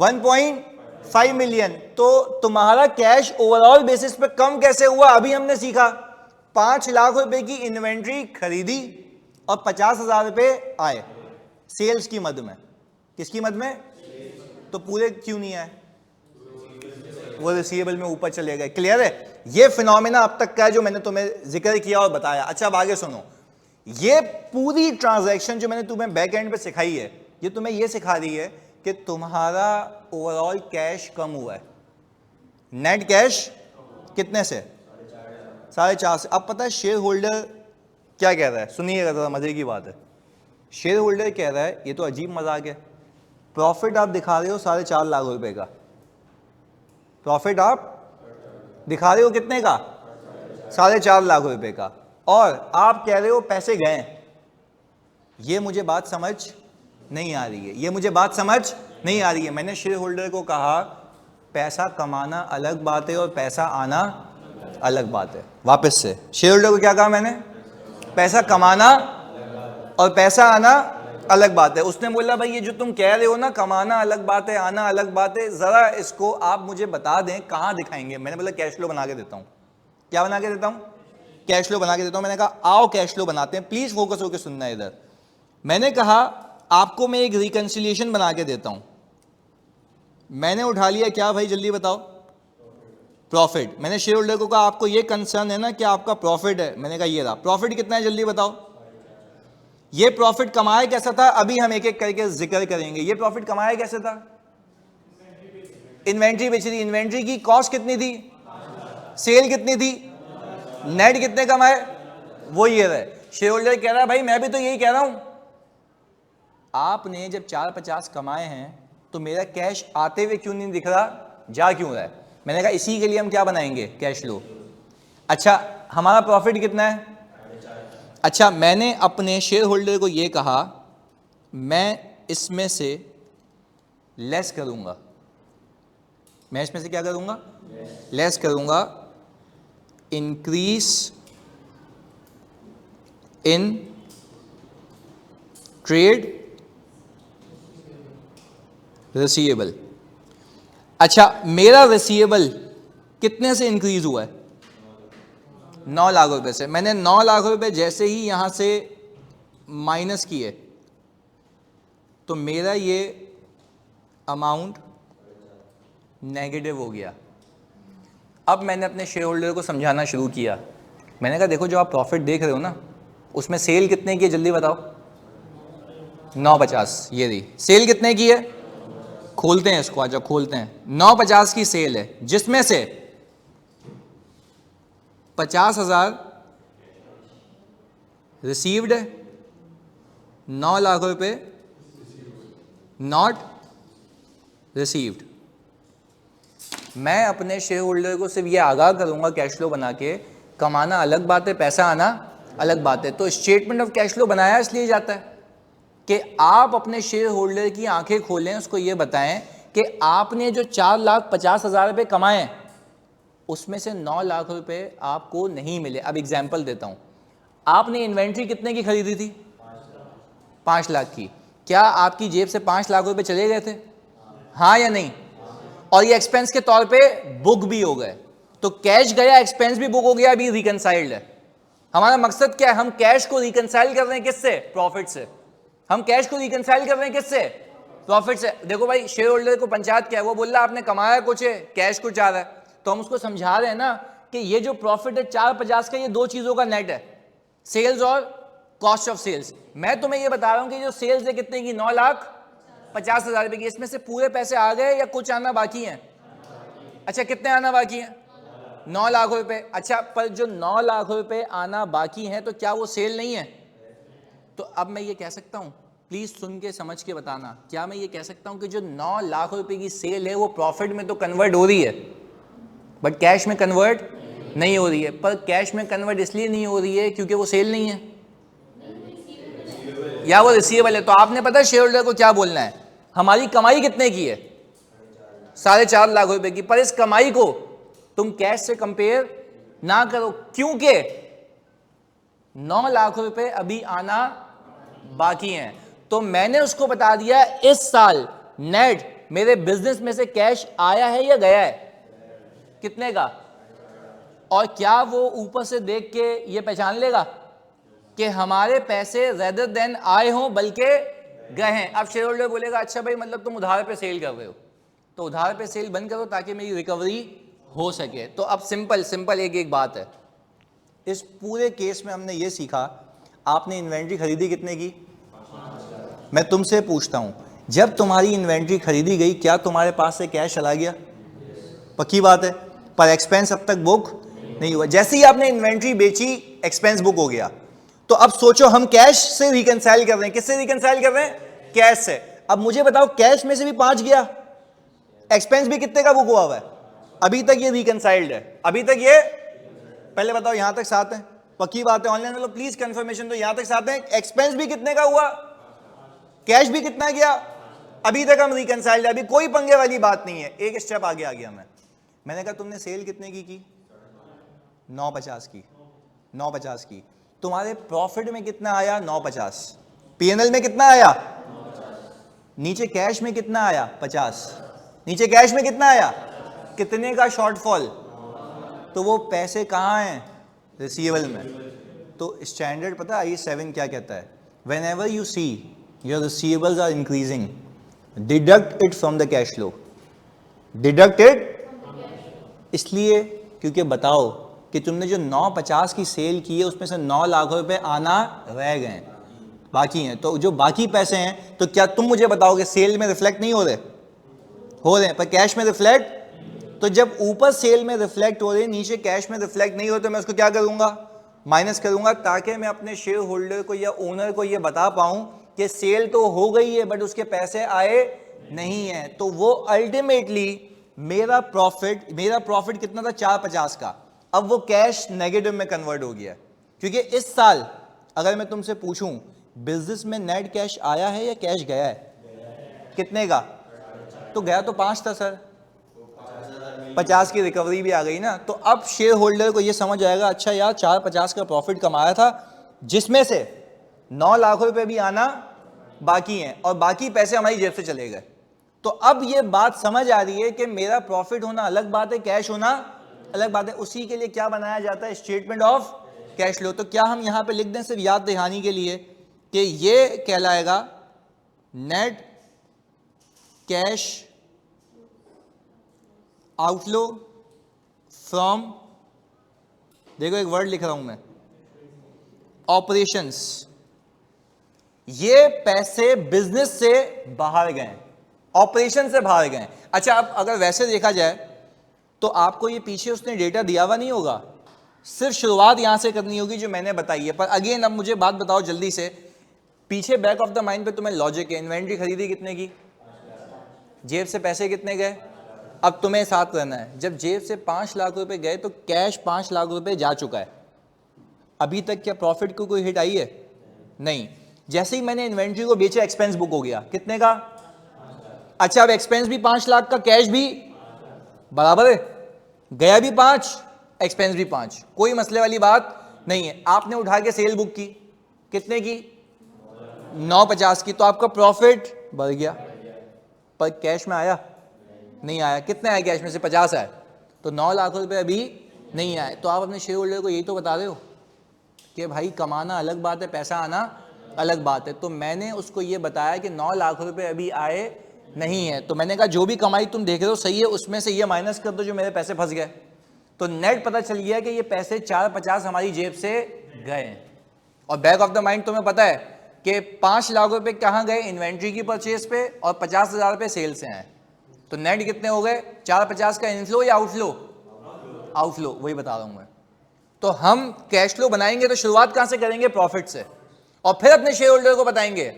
1.5 मिलियन। तो तुम्हारा कैश ओवरऑल बेसिस पे कम कैसे हुआ, अभी हमने सीखा। 5 लाख रुपए की इन्वेंट्री खरीदी और 50,000 रुपए आए सेल्स की मद में, किसकी मद में, तो पूरे क्यों नहीं आए, वो रिसीवेबल में ऊपर चले गए। क्लियर है, ये फिनोमेना अब तक का है जो मैंने तुम्हें जिक्र किया और बताया। अच्छा, अब आगे सुनो, ये पूरी ट्रांजैक्शन जो मैंने तुम्हें बैक एंड पे सिखाई है, ये तुम्हें ये सिखा रही है कि तुम्हारा ओवरऑल कैश कम हुआ है। नेट कैश कितने से, 4.5 से। अब पता है शेयर होल्डर क्या कह रहा है, सुनिएगा जरा, मजे की बात है। शेयर होल्डर कह रहा है, ये तो अजीब मजाक है, प्रॉफिट आप दिखा रहे हो 4.5 लाख रुपए का, प्रॉफिट आप दिखा रहे हो कितने का, 4.5 लाख रुपए का, और आप कह रहे हो पैसे गए। ये मुझे बात समझ नहीं आ रही है, ये मुझे बात समझ नहीं आ रही है। मैंने शेयर होल्डर को कहा पैसा कमाना अलग बात है और पैसा आना अलग बात है। वापस से शेयर होल्डर को क्या कहा मैंने? पैसा कमाना और पैसा आना अलग बात है। उसने बोला भाई ये जो तुम कह रहे हो ना, कमाना अलग बात है, आना अलग बात है, जरा इसको आप मुझे बता दें कहां दिखाएंगे। मैंने बोला कैश फ्लो बना के देता हूं। क्या बना के देता हूं? कैश फ्लो बना के देता हूं। मैंने कहा आओ कैश फ्लो बनाते हैं, प्लीज फोकस होकर सुनना है इधर। मैंने कहा आपको मैं एक रिकंसिलिएशन बना के देता हूं। मैंने उठा लिया क्या भाई, जल्दी बताओ? प्रॉफिट। मैंने शेयर होल्डर को कहा आपको ये कंसर्न है ना कि आपका प्रॉफिट है। मैंने कहा ये रहा प्रॉफिट, कितना है जल्दी बताओ? ये प्रॉफिट कमाया कैसा था? अभी हम एक एक करके जिक्र करेंगे। ये प्रॉफिट कमाया कैसे था? इन्वेंट्री बेची थी। इन्वेंट्री की कॉस्ट कितनी थी? सेल कितनी थी? नेट कितने कमाए? वो ये रहे। शेयर होल्डर कह रहा है भाई मैं भी तो यही कह रहा हूं, आपने जब 450 कमाए हैं तो मेरा कैश आते हुए क्यों नहीं दिख रहा, जा क्यों रहा है? मैंने कहा इसी के लिए हम क्या बनाएंगे, कैश फ्लो। अच्छा हमारा प्रॉफिट कितना है? अच्छा मैंने अपने शेयर होल्डर को यह कहा मैं इसमें से लेस करूंगा। मैं इसमें से क्या करूंगा? लेस करूंगा। Increase in trade receivable. अच्छा मेरा रिसीवेबल कितने से इंक्रीज हुआ है? 9 लाख रुपए से। मैंने 9 लाख रुपए जैसे ही यहां से माइनस किए तो मेरा ये अमाउंट नेगेटिव हो गया। अब मैंने अपने शेयर होल्डर को समझाना शुरू किया। मैंने कहा देखो जो आप प्रॉफिट देख रहे हो ना, उसमें सेल कितने की है जल्दी बताओ? 950। ये रही सेल कितने की है? खोलते हैं इसको, आज खोलते हैं। 950 की सेल है, जिसमें से 50,000 रिसीव्ड है, 9 लाख रुपए नॉट रिसीव्ड। मैं अपने शेयर होल्डर को सिर्फ ये आगाह करूंगा कैश फ्लो बना के, कमाना अलग बात है, पैसा आना अलग बात है। तो स्टेटमेंट ऑफ कैश फ्लो बनाया इसलिए जाता है कि आप अपने शेयर होल्डर की आंखें खोलें, उसको ये बताएं कि आपने जो 4,50,000 रुपए कमाए उसमें से 9 लाख रुपए आपको नहीं मिले। अब एग्जाम्पल देता हूं, आपने इन्वेंट्री कितने की खरीदी थी? 5 लाख की। क्या आपकी जेब से 5 लाख रुपए चले गए थे? हाँ या नहीं? और ये एक्सपेंस के तौर पे बुक भी हो गए। तो कैश गया, एक्सपेंस भी बुक हो गया, अभी रिकंसाइल्ड है। हमारा मकसद क्या है? हम कैश को रिकंसाइल कर रहे हैं किससे? प्रॉफिट से। हम कैश को रिकंसाइल कर रहे हैं किससे? प्रॉफिट से। देखो भाई शेयर होल्डर को पंचायत क्या है, वो बोल रहा आपने कमाया कुछ है, कैश कुछ आ रहा है, तो हम उसको समझा रहे हैं ना कि ये जो प्रॉफिट है 450 का, ये 2 चीजों का नेट है, सेल्स और कॉस्ट ऑफ सेल्स। मैं तुम्हें ये बता रहा हूं कि जो सेल्स है कितने की? 9,50,000 रुपए की। इसमें से पूरे पैसे आ गए या कुछ आना बाकी है? अच्छा कितने आना बाकी है? 9 लाख रुपए। अच्छा पर जो 9 लाख रुपए आना बाकी है तो क्या वो सेल नहीं है? तो अब मैं ये कह सकता हूं, प्लीज सुन के समझ के बताना, क्या मैं ये कह सकता हूं कि जो 9 लाख रुपए की सेल है वो प्रॉफिट में तो कन्वर्ट हो रही है बट कैश में कन्वर्ट नहीं हो रही है? पर कैश में कन्वर्ट इसलिए नहीं हो रही है क्योंकि वो सेल नहीं है या वो रिसीवेबल है। तो आपने पता है शेयर होल्डर को क्या बोलना है? हमारी कमाई कितने की है? 4.5 लाख रुपए की। पर इस कमाई को तुम कैश से कंपेयर ना करो, क्योंकि 9 लाख रुपए अभी आना बाकी हैं। तो मैंने उसको बता दिया इस साल नेट मेरे बिजनेस में से कैश आया है या गया है? कितने का? और क्या वो ऊपर से देख के ये पहचान लेगा कि हमारे पैसे रेदर देन आए हों बल्कि गए हैं? अब शेयर होल्डर बोलेगा अच्छा भाई मतलब तुम उधार पे सेल कर रहे हो, तो उधार पे सेल बंद करो ताकि मेरी रिकवरी हो सके। तो अब सिंपल एक बात है, इस पूरे केस में हमने ये सीखा, आपने इन्वेंट्री खरीदी कितने की? मैं तुमसे पूछता हूं, जब तुम्हारी इन्वेंट्री खरीदी गई क्या तुम्हारे पास से कैश चला गया? पक्की बात है। पर एक्सपेंस अब तक बुक नहीं हुआ। जैसे ही आपने इन्वेंट्री बेची एक्सपेंस बुक हो गया। तो अब सोचो हम कैश से रिकंसाइल कर रहे हैं, किससे रिकंसाइल कर रहे हैं? कैश से। अब मुझे बताओ कैश में से भी 5 गया, एक्सपेंस भी कितने का बुक हुआ है? अभी तक ये रिकंसाइल्ड है, अभी तक ये, पहले बताओ यहां तक 7 है, पक्की बात है। ऑनलाइन वालों प्लीज कंफर्मेशन तो यहां तक साथ हैं। एक्सपेंस भी कितने का हुआ, कैश भी कितना गया, अभी तक हम रिकंसाइल्ड, अभी कोई पंगे वाली बात नहीं है। एक स्टेप आगे आ गया मैंने कहा तुमने सेल कितने की 950 की, 950 की। तुम्हारे प्रॉफिट में कितना आया, 950। पीएनएल में कितना आया, नीचे कैश में कितना आया, 50। नीचे कैश में कितना आया, कितने का शॉर्टफॉल, तो वो पैसे कहाँ हैं, रिसीवेबल में। तो स्टैंडर्ड पता है I7 क्या कहता है, whenever you see your receivables are increasing deduct it from the cash flow, deduct it. इसलिए क्योंकि बताओ कि तुमने जो 950 की सेल की है उसमें से 9 लाख रुपए आना रह गए, बाकी हैं। तो जो बाकी पैसे हैं, तो क्या तुम मुझे बताओगे सेल में रिफ्लेक्ट नहीं हो रहे, हो रहे हैं, पर कैश में रिफ्लेक्ट। तो जब ऊपर सेल में रिफ्लेक्ट हो रहे, नीचे कैश में रिफ्लेक्ट नहीं हो, तो मैं उसको क्या करूंगा, माइनस करूंगा, ताकि मैं अपने शेयर होल्डर को या ओनर को यह बता पाऊं कि सेल तो हो गई है बट उसके पैसे आए नहीं है। तो वो अल्टीमेटली मेरा प्रॉफिट कितना था, 450 का, अब वो कैश नेगेटिव में कन्वर्ट हो गया। क्योंकि इस साल अगर मैं तुमसे पूछूं बिजनेस में नेट कैश आया है या कैश गया है, कितने का, तो गया तो 5 था सर, 50 की रिकवरी भी आ गई ना। तो अब शेयर होल्डर को यह समझ आएगा, अच्छा यार 450 का प्रॉफिट कमाया था, जिसमें से 9 लाख रुपए भी आना बाकी हैं और बाकी पैसे हमारी जेब से चले गए। तो अब यह बात समझ आ रही है कि मेरा प्रॉफिट होना अलग बात है, कैश होना अलग बात है। उसी के लिए क्या बनाया जाता है, स्टेटमेंट ऑफ कैश फ्लो। तो क्या हम यहां पे लिख दें सिर्फ याद दहानी के लिए कि ये कहलाएगा नेट कैश आउटफ्लो फ्रॉम, देखो एक वर्ड लिख रहा हूं मैं, ऑपरेशंस। ये पैसे बिजनेस से बाहर गए, ऑपरेशन से बाहर गए। अच्छा, अब अगर वैसे देखा जाए तो आपको ये पीछे उसने डेटा दिया हुआ नहीं होगा, सिर्फ शुरुआत यहां से करनी होगी जो मैंने बताई है। पर अगेन अब मुझे बात बताओ जल्दी से, पीछे बैक ऑफ द माइंड पे तुम्हें लॉजिक है, इन्वेंट्री खरीदी कितने की, जेब से पैसे कितने गए। अब तुम्हें साथ रहना है, जब जेब से 5 लाख रुपए गए तो कैश 5 लाख रुपए जा चुका है, अभी तक क्या प्रॉफिट को कोई हिट आई है, नहीं। जैसे ही मैंने इन्वेंट्री को बेचा एक्सपेंस बुक हो गया, कितने का, अच्छा अब एक्सपेंस भी 5 लाख का, कैश भी बराबर है, गया भी 5, एक्सपेंस भी 5, कोई मसले वाली बात नहीं है। आपने उठा के सेल बुक की, कितने की, 950 की, तो आपका प्रॉफिट बढ़ गया, पर कैश में आया नहीं आया। कितने आए कैश में से, 50 आए, तो 9 लाख रुपए अभी नहीं आए। तो आप अपने शेयर होल्डर को यही तो बता रहे हो कि भाई कमाना अलग बात है, पैसा आना अलग बात है। तो मैंने उसको ये बताया कि 9 लाख रुपए अभी आए नहीं है, तो मैंने कहा जो भी कमाई तुम देख रहे हो सही है, उसमें से ये माइनस कर दो जो मेरे पैसे फंस गए। तो नेट पता चल गया कि ये पैसे 450 हमारी जेब से गए। और बैक ऑफ द माइंड तुम्हें पता है कि 5 लाख रुपए कहाँ गए, इन्वेंट्री की परचेज पे, और 50,000 रुपए सेल से आए। तो नेट कितने हो गए, 450 का इनफ्लो या आउटफ्लो, आउटफ्लो, वही बता रहा हूं मैं। तो हम कैश फ्लो बनाएंगे तो शुरुआत कहां से करेंगे, प्रॉफिट से, और फिर अपने शेयर होल्डर को बताएंगे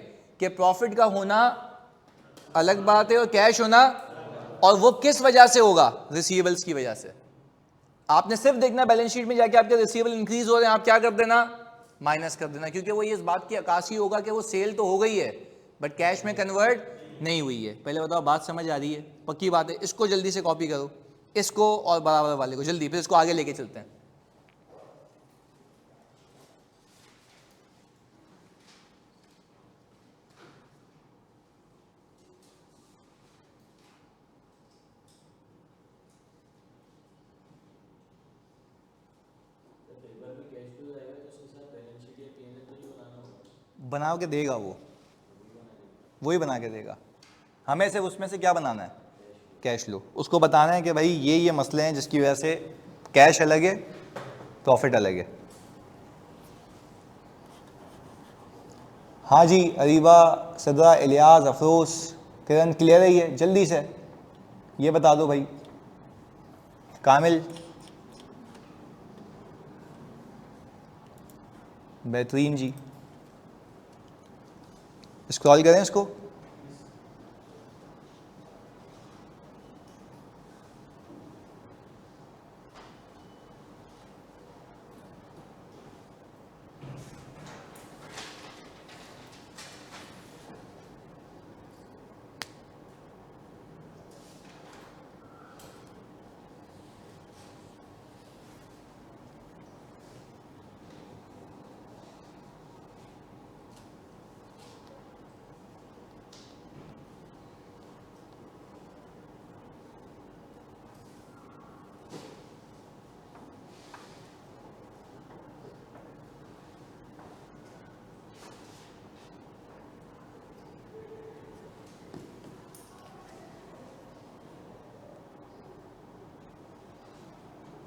कि प्रॉफिट का होना अलग बात है और कैश होना, और वो किस वजह से होगा, रिसीवेबल्स की वजह से। आपने सिर्फ देखना बैलेंस शीट में जाके आपके रिसीवेबल इंक्रीज हो रहे हैं, आप क्या कर देना, माइनस कर देना, क्योंकि वो ये इस बात की अक्कासी होगा कि वो सेल तो हो गई है बट कैश में कन्वर्ट नहीं हुई है। पहले बताओ बात समझ आ रही है, पक्की बात है। इसको जल्दी से कॉपी करो, इसको और बराबर वाले को जल्दी, फिर इसको आगे लेके चलते हैं। बना के देगा वो, वही बना के देगा। हमें सिर्फ उसमें से क्या बनाना है, कैश फ्लो। उसको बताना है कि भाई ये मसले हैं जिसकी वजह से कैश अलग है, प्रॉफिट अलग है। हाँ जी, अरीबा, सदरा, इलियास, अफरोज, किरण, क्लियर है ये, जल्दी से ये बता दो भाई। कामिल, बेहतरीन जी, स्क्रॉल करें इसको।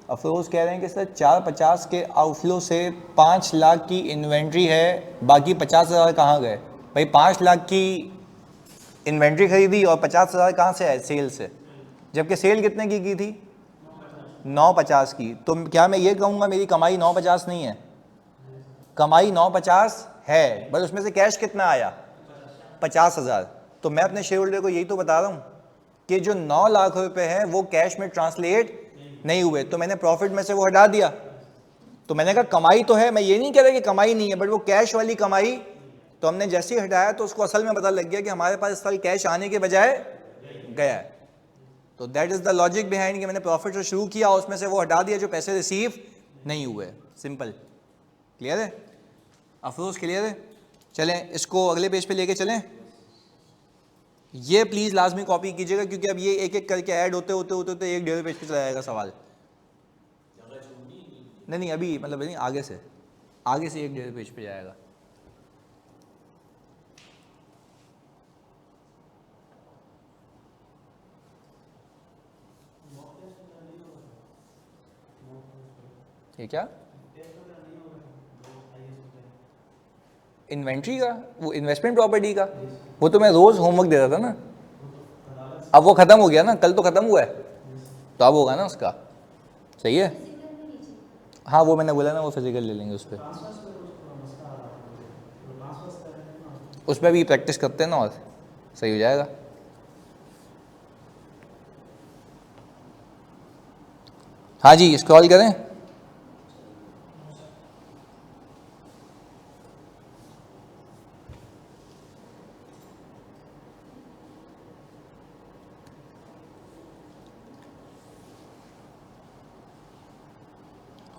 अफरोज कह रहे हैं कि सर 450 के आउटफ्लो से 5 लाख की इन्वेंट्री है, बाकी 50,000 कहाँ गए? भाई 5 लाख की इन्वेंट्री खरीदी और 50,000 कहाँ से आए? सेल से। जबकि सेल कितने की थी? 950 की। तो क्या मैं ये कहूँगा मेरी कमाई 950 नहीं है? कमाई 950 है, बस उसमें से कैश कितना आया? 50,000। तो मैं अपने शेयर होल्डर को यही तो बता रहा हूँ कि जो 9 लाख रुपए हैं वो कैश में ट्रांसलेट नहीं हुए, तो मैंने प्रॉफिट में से वो हटा दिया। तो मैंने कहा कमाई तो है, मैं ये नहीं कह रहा कि कमाई नहीं है, बट वो कैश वाली कमाई तो हमने जैसे ही हटाया तो उसको असल में पता लग गया कि हमारे पास इस साल कैश आने के बजाय गया है। तो that is the logic behind कि मैंने प्रॉफिट से शुरू किया और उसमें से वो हटा दिया जो पैसे रिसीव नहीं हुए। सिंपल। क्लियर है? अफरोज क्लियर है? चलें इसको अगले पेज पे लेके चलें। ये प्लीज लाजमी कॉपी कीजिएगा क्योंकि अब ये एक एक करके ऐड होते होते होते होते एक 1.5 पेज पे चला जाएगा सवाल। नहीं अभी मतलब नहीं, आगे से एक 1.5 पेज पे जाएगा। ये क्या इन्वेंट्री का, वो इन्वेस्टमेंट प्रॉपर्टी का, वो तो मैं रोज होमवर्क दे रहा था ना। अब वो खत्म हो गया ना, कल तो खत्म हुआ है, तो अब होगा ना उसका। सही है? हाँ वो मैंने बोला ना, वो फिजिकल ले लेंगे उस पर भी प्रैक्टिस करते हैं ना और सही हो जाएगा। हाँ जी स्क्रॉल करें।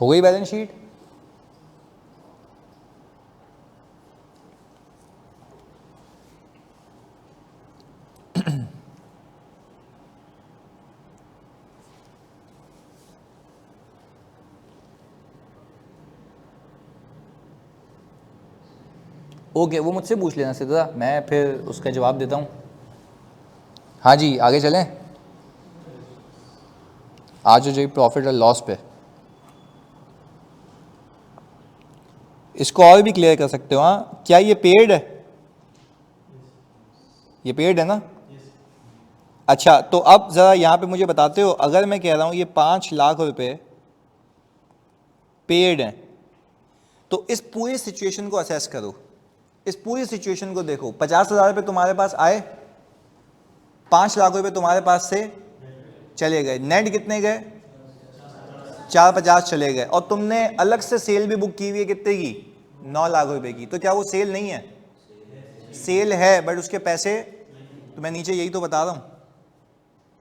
हो गई बैलेंस शीट? ओके वो मुझसे पूछ लेना सीधा, मैं फिर उसका जवाब देता हूँ। हाँ जी आगे चलें। आज जो प्रॉफिट और लॉस पे, इसको और भी क्लियर कर सकते हो। हाँ क्या ये पेड है? ये पेड है ना? अच्छा तो अब ज़रा यहाँ पे मुझे बताते हो, अगर मैं कह रहा हूँ ये 5 लाख रुपए पेड हैं, तो इस पूरी सिचुएशन को असेस करो, इस पूरी सिचुएशन को देखो। 50,000 रुपये तुम्हारे पास आए, 5 लाख रुपए तुम्हारे पास से चले गए, नेट कितने गए? 450 चले गए। और तुमने अलग से सेल भी बुक की हुई है कितने की? 9 लाख रुपए की। तो क्या वो सेल नहीं है? सेल है, बट उसके पैसे, तो मैं नीचे यही तो बता रहा हूं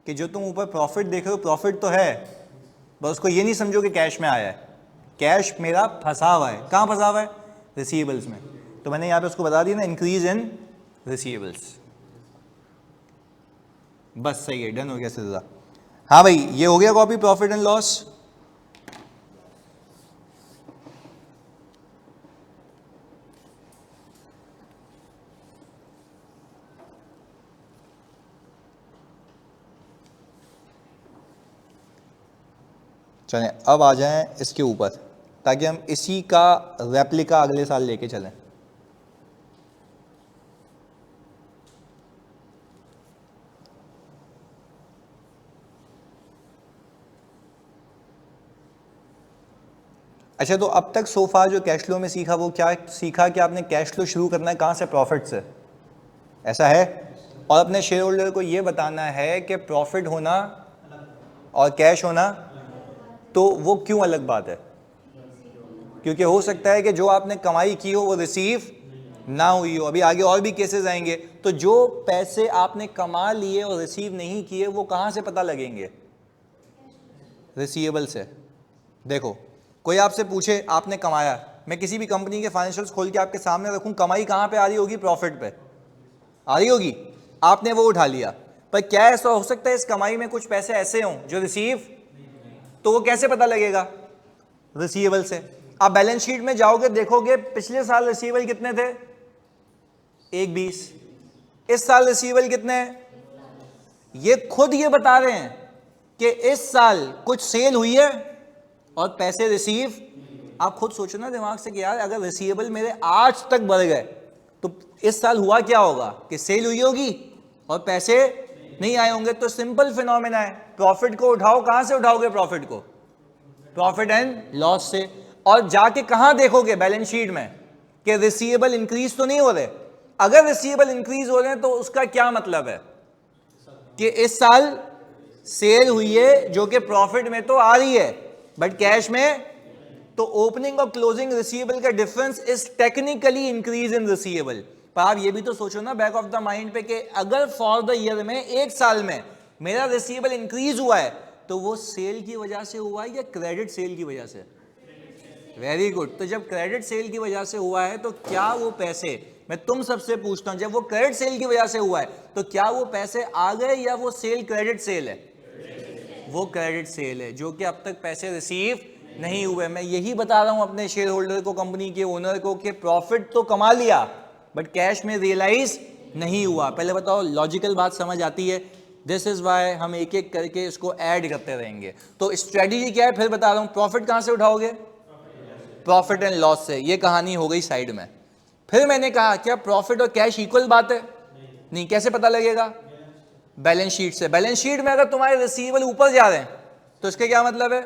कि जो तुम ऊपर प्रॉफिट देख रहे हो प्रॉफिट तो है, बस उसको ये नहीं समझो कि कैश में आया है। कैश मेरा फंसा हुआ है। कहाँ फंसा हुआ है? रिसीवेबल्स में। तो मैंने यहाँ पे उसको बता दिया ना, इंक्रीज इन रिसीवेबल्स। बस सही है, डन हो गया सीधा। हाँ भाई ये हो गया कॉपी प्रॉफिट एंड लॉस। चलें अब आ जाएं इसके ऊपर, ताकि हम इसी का रेप्लिका अगले साल लेके चलें। अच्छा तो अब तक सोफा जो कैश फ्लो में सीखा, वो क्या सीखा कि आपने कैश फ्लो शुरू करना है कहाँ से? प्रॉफिट से, ऐसा है? और अपने शेयर होल्डर को ये बताना है कि प्रॉफिट होना और कैश होना, तो वो क्यों अलग बात है? क्योंकि हो सकता है कि जो आपने कमाई की हो वो रिसीव ना हुई हो। अभी आगे और भी केसेस आएंगे। तो जो पैसे आपने कमा लिए और रिसीव नहीं किए वो कहाँ से पता लगेंगे? रिसीवेबल से। देखो कोई आपसे पूछे आपने कमाया, मैं किसी भी कंपनी के फाइनेंशियल्स खोल के आपके सामने रखूं, कमाई कहाँ पे आ रही होगी? प्रॉफिट पे आ रही होगी। आपने वो उठा लिया, पर क्या ऐसा हो सकता है इस कमाई में कुछ पैसे ऐसे हों जो रिसीव, तो वो कैसे पता लगेगा? रिसीवेबल से। आप बैलेंस शीट में जाओगे देखोगे पिछले साल रिसीवेबल कितने थे? 120। इस साल रिसीवेबल कितने हैं? ये खुद ये बता रहे हैं कि इस साल कुछ सेल हुई है और पैसे रिसीव, आप खुद सोचो ना दिमाग से कि यार अगर रिसीवेबल मेरे 8 तक बढ़ गए तो इस साल हुआ क्या होगा कि सेल हुई होगी और पैसे नहीं आए होंगे। तो सिंपल फिनोमेना है, प्रॉफिट को उठाओ, कहां से उठाओगे प्रॉफिट को? प्रॉफिट एंड लॉस से। और जाके कहां देखोगे बैलेंस शीट में कि रिसीवेबल इंक्रीज तो नहीं हो रहे। अगर रिसीवेबल इंक्रीज हो रहे हैं तो उसका क्या मतलब है कि इस साल सेल हुई है जो कि प्रॉफिट में तो आ रही है बट कैश में, तो ओपनिंग और क्लोजिंग रिसीवेबल का difference is technically increase in receivable. पर आप ये भी तो सोचो ना बैक ऑफ द माइंड पे कि अगर फॉर द ईयर में, एक साल में मेरा रिसीवेबल इंक्रीज हुआ है तो वो सेल की वजह से हुआ है या क्रेडिट सेल की वजह से? Very good. तो जब क्रेडिट सेल की वजह से हुआ है तो क्या वो पैसे, मैं तुम सबसे पूछता हूं, जब वो क्रेडिट सेल की वजह से हुआ है तो क्या वो पैसे आ गए या वो सेल क्रेडिट सेल है? वो क्रेडिट सेल है जो कि अब तक पैसे रिसीव नहीं हुए। मैं यही बता रहा हूं अपने शेयर होल्डर को, कंपनी के ओनर को, कि प्रॉफिट तो कमा लिया बट कैश में रियलाइज नहीं हुआ। पहले बताओ लॉजिकल बात समझ आती है? दिस इज वाई हम एक एक करके इसको ऐड करते रहेंगे। तो स्ट्रेटेजी क्या है फिर बता रहा हूं। प्रॉफिट कहां से उठाओगे? प्रॉफिट एंड लॉस से। ये कहानी हो गई साइड में। फिर मैंने कहा क्या प्रॉफिट और कैश इक्वल बात है? नहीं। कैसे पता लगेगा? बैलेंस शीट से। बैलेंस शीट में अगर तुम्हारे रिसीवेबल ऊपर जा रहे हैं तो इसके क्या मतलब है?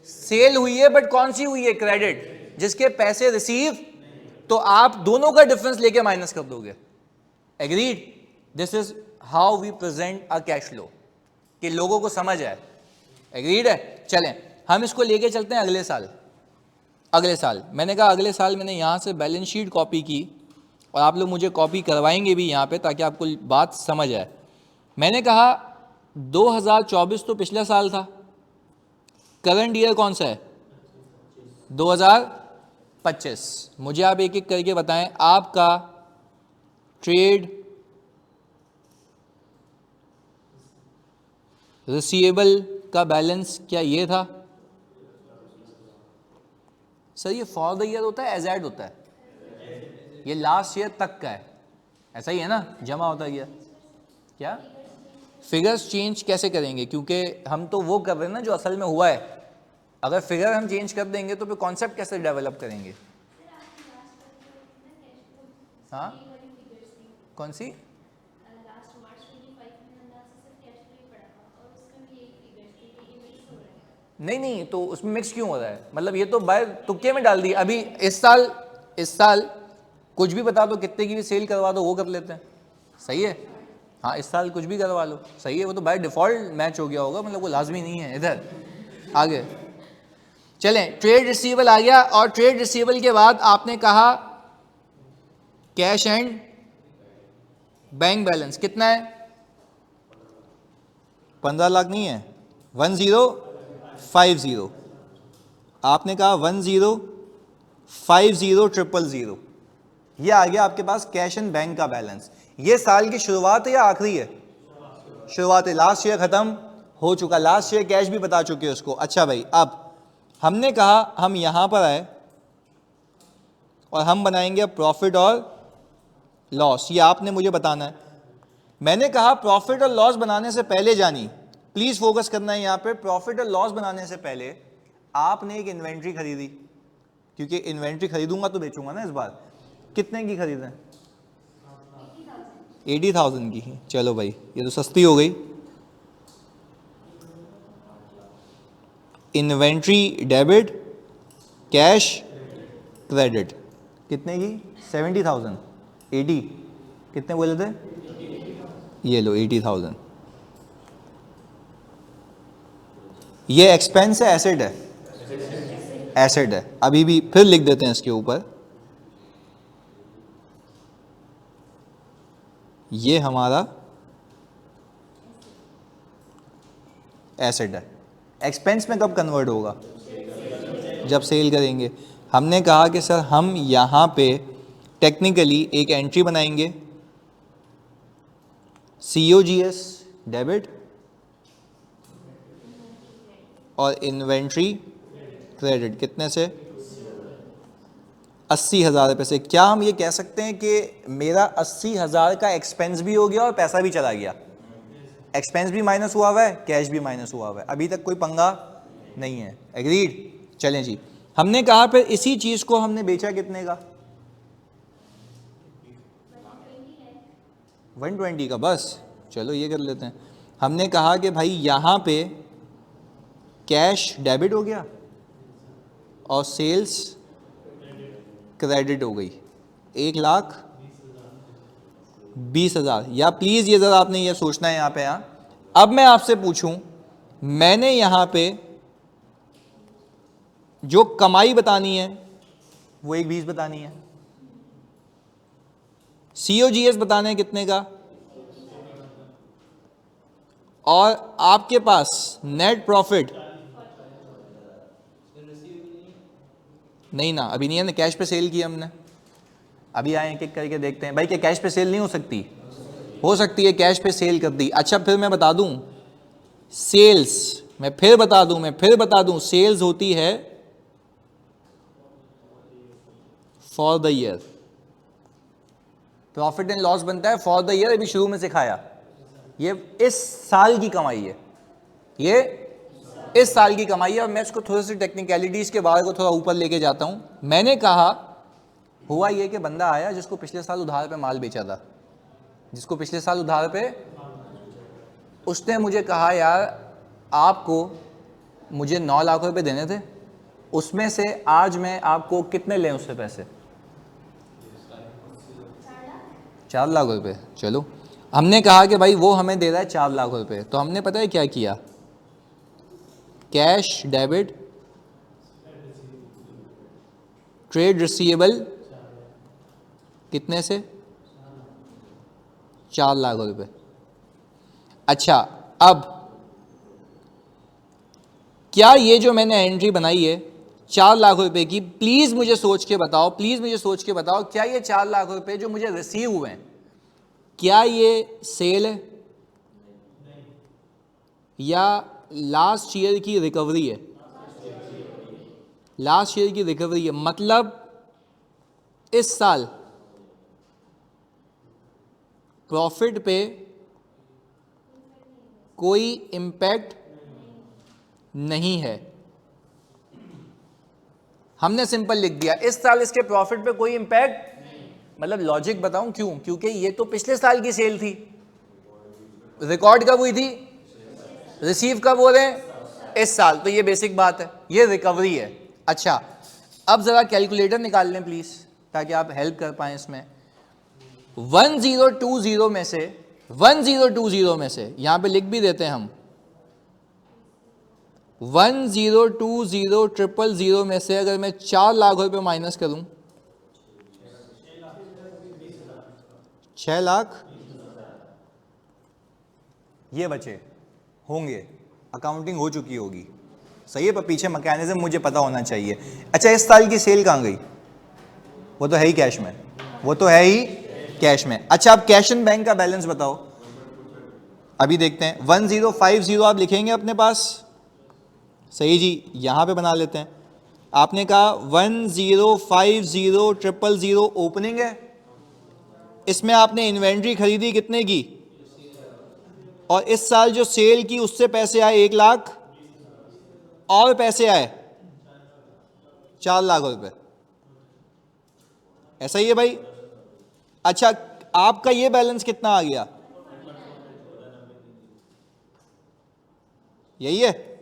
सेल हुई है बट कौन सी हुई है? क्रेडिट, जिसके पैसे रिसीव, तो आप दोनों का डिफरेंस लेके माइनस कर दोगे। Agreed? This is how we present a cash flow, कि लोगों को समझ आए। एग्रीड है? चलें हम इसको लेके चलते हैं अगले साल। अगले साल मैंने कहा, अगले साल मैंने यहां से बैलेंस शीट कॉपी की और आप लोग मुझे कॉपी करवाएंगे भी यहां पे ताकि आपको बात समझ आए। मैंने कहा 2024 तो पिछला साल था, करंट ईयर कौन सा है? 2025। मुझे आप एक एक करके बताएं, आपका ट्रेड रिसीवेबल का बैलेंस क्या ये था? सर ये फॉर द ईयर होता है एज एड होता है? ये लास्ट ईयर तक का है, ऐसा ही है ना? जमा होता गया क्या? फिगर्स चेंज कैसे करेंगे? क्योंकि हम तो वो कर रहे हैं ना जो असल में हुआ है। अगर फिगर हम चेंज कर देंगे तो फिर कॉन्सेप्ट कैसे डेवलप करेंगे? हाँ कौन सी? नहीं, तो उसमें मिक्स क्यों हो रहा है? मतलब ये तो बाय तुक्के में डाल दी। अभी इस साल कुछ भी बता दो, कितने की भी सेल करवा दो, वो कर लेते हैं। सही है? हाँ इस साल कुछ भी करवा लो, सही है। वो तो बाय डिफॉल्ट मैच हो गया होगा, मतलब वो लाजमी नहीं है। इधर आगे चलें, ट्रेड रिसीवेबल आ गया और ट्रेड रिसीवेबल के बाद आपने कहा कैश एंड बैंक बैलेंस कितना है? 15 लाख नहीं है, 1050। आपने कहा 10500000। ये आ गया आपके पास कैश एंड बैंक का बैलेंस। ये साल की शुरुआत है या आखिरी है? शुरुआत है। लास्ट ईयर खत्म हो चुका, लास्ट ईयर कैश भी बता चुके उसको। अच्छा भाई, अब हमने कहा हम यहां पर आए और हम बनाएंगे प्रॉफिट और लॉस। ये आपने मुझे बताना है। मैंने कहा प्रॉफिट और लॉस बनाने से पहले, जानी प्लीज फोकस करना है यहां पे, प्रॉफिट और लॉस बनाने से पहले आपने एक इन्वेंट्री खरीदी, क्योंकि इन्वेंट्री खरीदूंगा तो बेचूंगा ना इस बार। कितने की खरीदें? 80,000 की। चलो भाई ये तो सस्ती हो गई। Inventory debit, cash credit. कितने की? 70,000। 80 कितने बोले थे? ये लो 80,000। ये एक्सपेंस है एसेट है? एसेट है। अभी भी फिर लिख देते हैं इसके ऊपर, ये हमारा एसेट है। एक्सपेंस में कब कन्वर्ट होगा? जब सेल करेंगे। हमने कहा कि सर हम यहां पे टेक्निकली एक एंट्री बनाएंगे, COGS डेबिट और इन्वेंट्री क्रेडिट। कितने से? 80,000 रुपये से। क्या हम ये कह सकते हैं कि मेरा 80,000 का एक्सपेंस भी हो गया और पैसा भी चला गया? एक्सपेंस भी माइनस हुआ हुआ है, कैश भी माइनस हुआ हुआ है, अभी तक कोई पंगा नहीं है। एग्रीड। चलें जी, हमने कहा फिर इसी चीज को हमने बेचा कितने का? 120 का। बस चलो ये कर लेते हैं। हमने कहा कि भाई यहां पे कैश डेबिट हो गया और सेल्स क्रेडिट हो गई, 1,20,000। या प्लीज ये जरा आपने ये सोचना है यहां पे। अब मैं आपसे पूछूं, मैंने यहां पे जो कमाई बतानी है वो 1,20 बतानी है, COGS बताना है कितने का, और आपके पास नेट प्रॉफिट नहीं ना, अभी नहीं है ना, कैश पे सेल की हमने। अभी आए एक एक करके देखते हैं। भाई क्या कैश पे सेल नहीं हो सकती? हो सकती है, कैश पे सेल कर दी। अच्छा फिर मैं बता दूं, सेल्स, मैं फिर बता दूं, सेल्स होती है for the year. Profit and loss बनता है फॉर द ईयर, अभी शुरू में सिखाया। ये इस साल की कमाई है, ये इस साल की कमाई है। और मैं इसको थोड़ी सी टेक्निकलिटीज के बारे को थोड़ा ऊपर लेके जाता हूं। मैंने कहा हुआ ये कि बंदा आया जिसको पिछले साल उधार पे माल बेचा था, जिसको पिछले साल उधार पे, उसने मुझे कहा यार आपको मुझे 9 लाख रुपए देने थे, उसमें से आज मैं आपको कितने लें उससे पैसे? 4 लाख रुपए। चलो हमने कहा कि भाई वो हमें दे रहा है 4 लाख रुपए, तो हमने पता है क्या किया, कैश डेबिट ट्रेड रिसीवेबल कितने से? 4 लाख रुपए। अच्छा अब क्या ये जो मैंने एंट्री बनाई है 4 लाख रुपए की, प्लीज मुझे सोच के बताओ, क्या ये 4 लाख रुपए जो मुझे रिसीव हुए हैं, क्या ये सेल है या लास्ट ईयर की रिकवरी है? लास्ट ईयर की रिकवरी है। मतलब इस साल प्रॉफिट पे कोई इम्पैक्ट नहीं है। हमने सिंपल लिख दिया, इस साल इसके प्रॉफिट पे कोई इम्पैक्ट। मतलब लॉजिक बताऊं क्यों? क्योंकि ये तो पिछले साल की सेल थी, रिकॉर्ड कब हुई थी, रिसीव कब हो रहे हैं, इस साल, तो ये बेसिक बात है, ये रिकवरी है। अच्छा अब जरा कैलकुलेटर निकाल लें प्लीज, ताकि आप हेल्प कर पाएं इसमें। 1020 में से, 1020 में से यहां पे लिख भी देते हैं हम, 1020,000 में से अगर मैं 4 लाख रुपए माइनस करूं, 6 लाख ये बचे होंगे, अकाउंटिंग हो चुकी होगी, सही है, पर पीछे मैकेनिज्म मुझे पता होना चाहिए। अच्छा इस साल की सेल कहां गई? वो तो है ही कैश में, वो तो है ही कैश में। अच्छा अब कैश एंड बैंक का बैलेंस बताओ, अभी देखते हैं। 1050 आप लिखेंगे अपने पास, सही जी, यहां पे बना लेते हैं। आपने कहा 1050,000 ओपनिंग है, इसमें आपने इन्वेंट्री खरीदी कितने की, और इस साल जो सेल की उससे पैसे आए 1 लाख, और पैसे आए 4 लाख रुपए, ऐसा ही है भाई। अच्छा आपका ये बैलेंस कितना आ गया, यही है,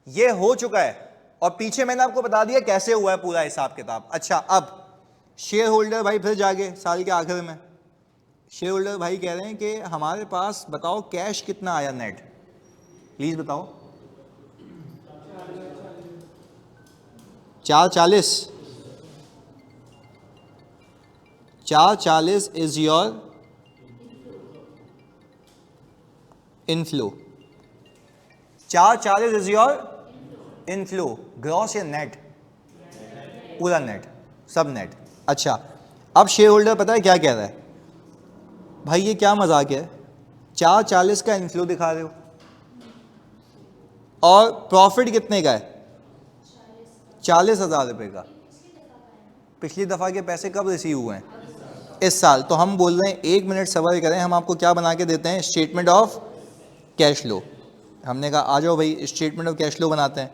ये हो चुका है, और पीछे मैंने आपको बता दिया कैसे हुआ है पूरा हिसाब किताब। अच्छा अब शेयर होल्डर भाई फिर जाके साल के आखिर में शेयर होल्डर भाई कह रहे हैं कि हमारे पास बताओ कैश कितना आया नेट, प्लीज बताओ। 440, 440 is your inflow, 440 is your inflow, gross या नेट? पूरा नेट, सब नेट। अच्छा अब शेयर होल्डर पता है क्या कह रहा है, भाई ये क्या मजाक है, 440 का इनफ्लो दिखा रहे हो और प्रॉफिट कितने का है, 40,000 रुपए का। पिछली दफा के पैसे कब रिसीव हुए हैं, इस साल। तो हम बोल रहे हैं 1 मिनट सब्र करें, हम आपको क्या बना के देते हैं, स्टेटमेंट ऑफ कैश फ्लो। हमने कहा आ जाओ भाई स्टेटमेंट ऑफ कैश फ्लो बनाते हैं।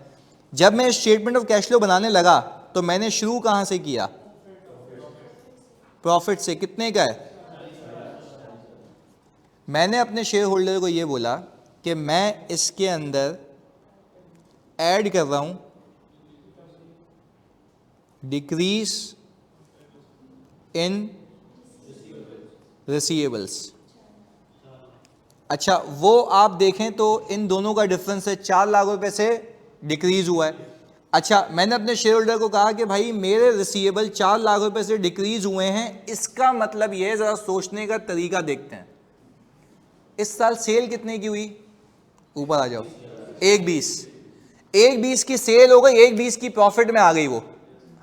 जब मैं स्टेटमेंट ऑफ कैश फ्लो बनाने लगा तो मैंने शुरू कहाँ से किया? प्रॉफिट से। कितने का है? मैंने अपने शेयर होल्डर को ये बोला कि मैं इसके अंदर ऐड कर रहा हूं डिक्रीज इन रिसीवेबल्स। अच्छा, वो आप देखें तो इन दोनों का डिफरेंस है, 4 लाख रुपए से डिक्रीज हुआ है। अच्छा, मैंने अपने शेयर होल्डर को कहा कि भाई मेरे रिसीवेबल 4 लाख रुपए से डिक्रीज हुए हैं, इसका मतलब ये है, जरा सोचने का तरीका देखते हैं। इस साल सेल कितने की हुई? ऊपर आ जाओ। 1.20 की सेल हो गई, 1.20 की प्रॉफिट में आ गई वो,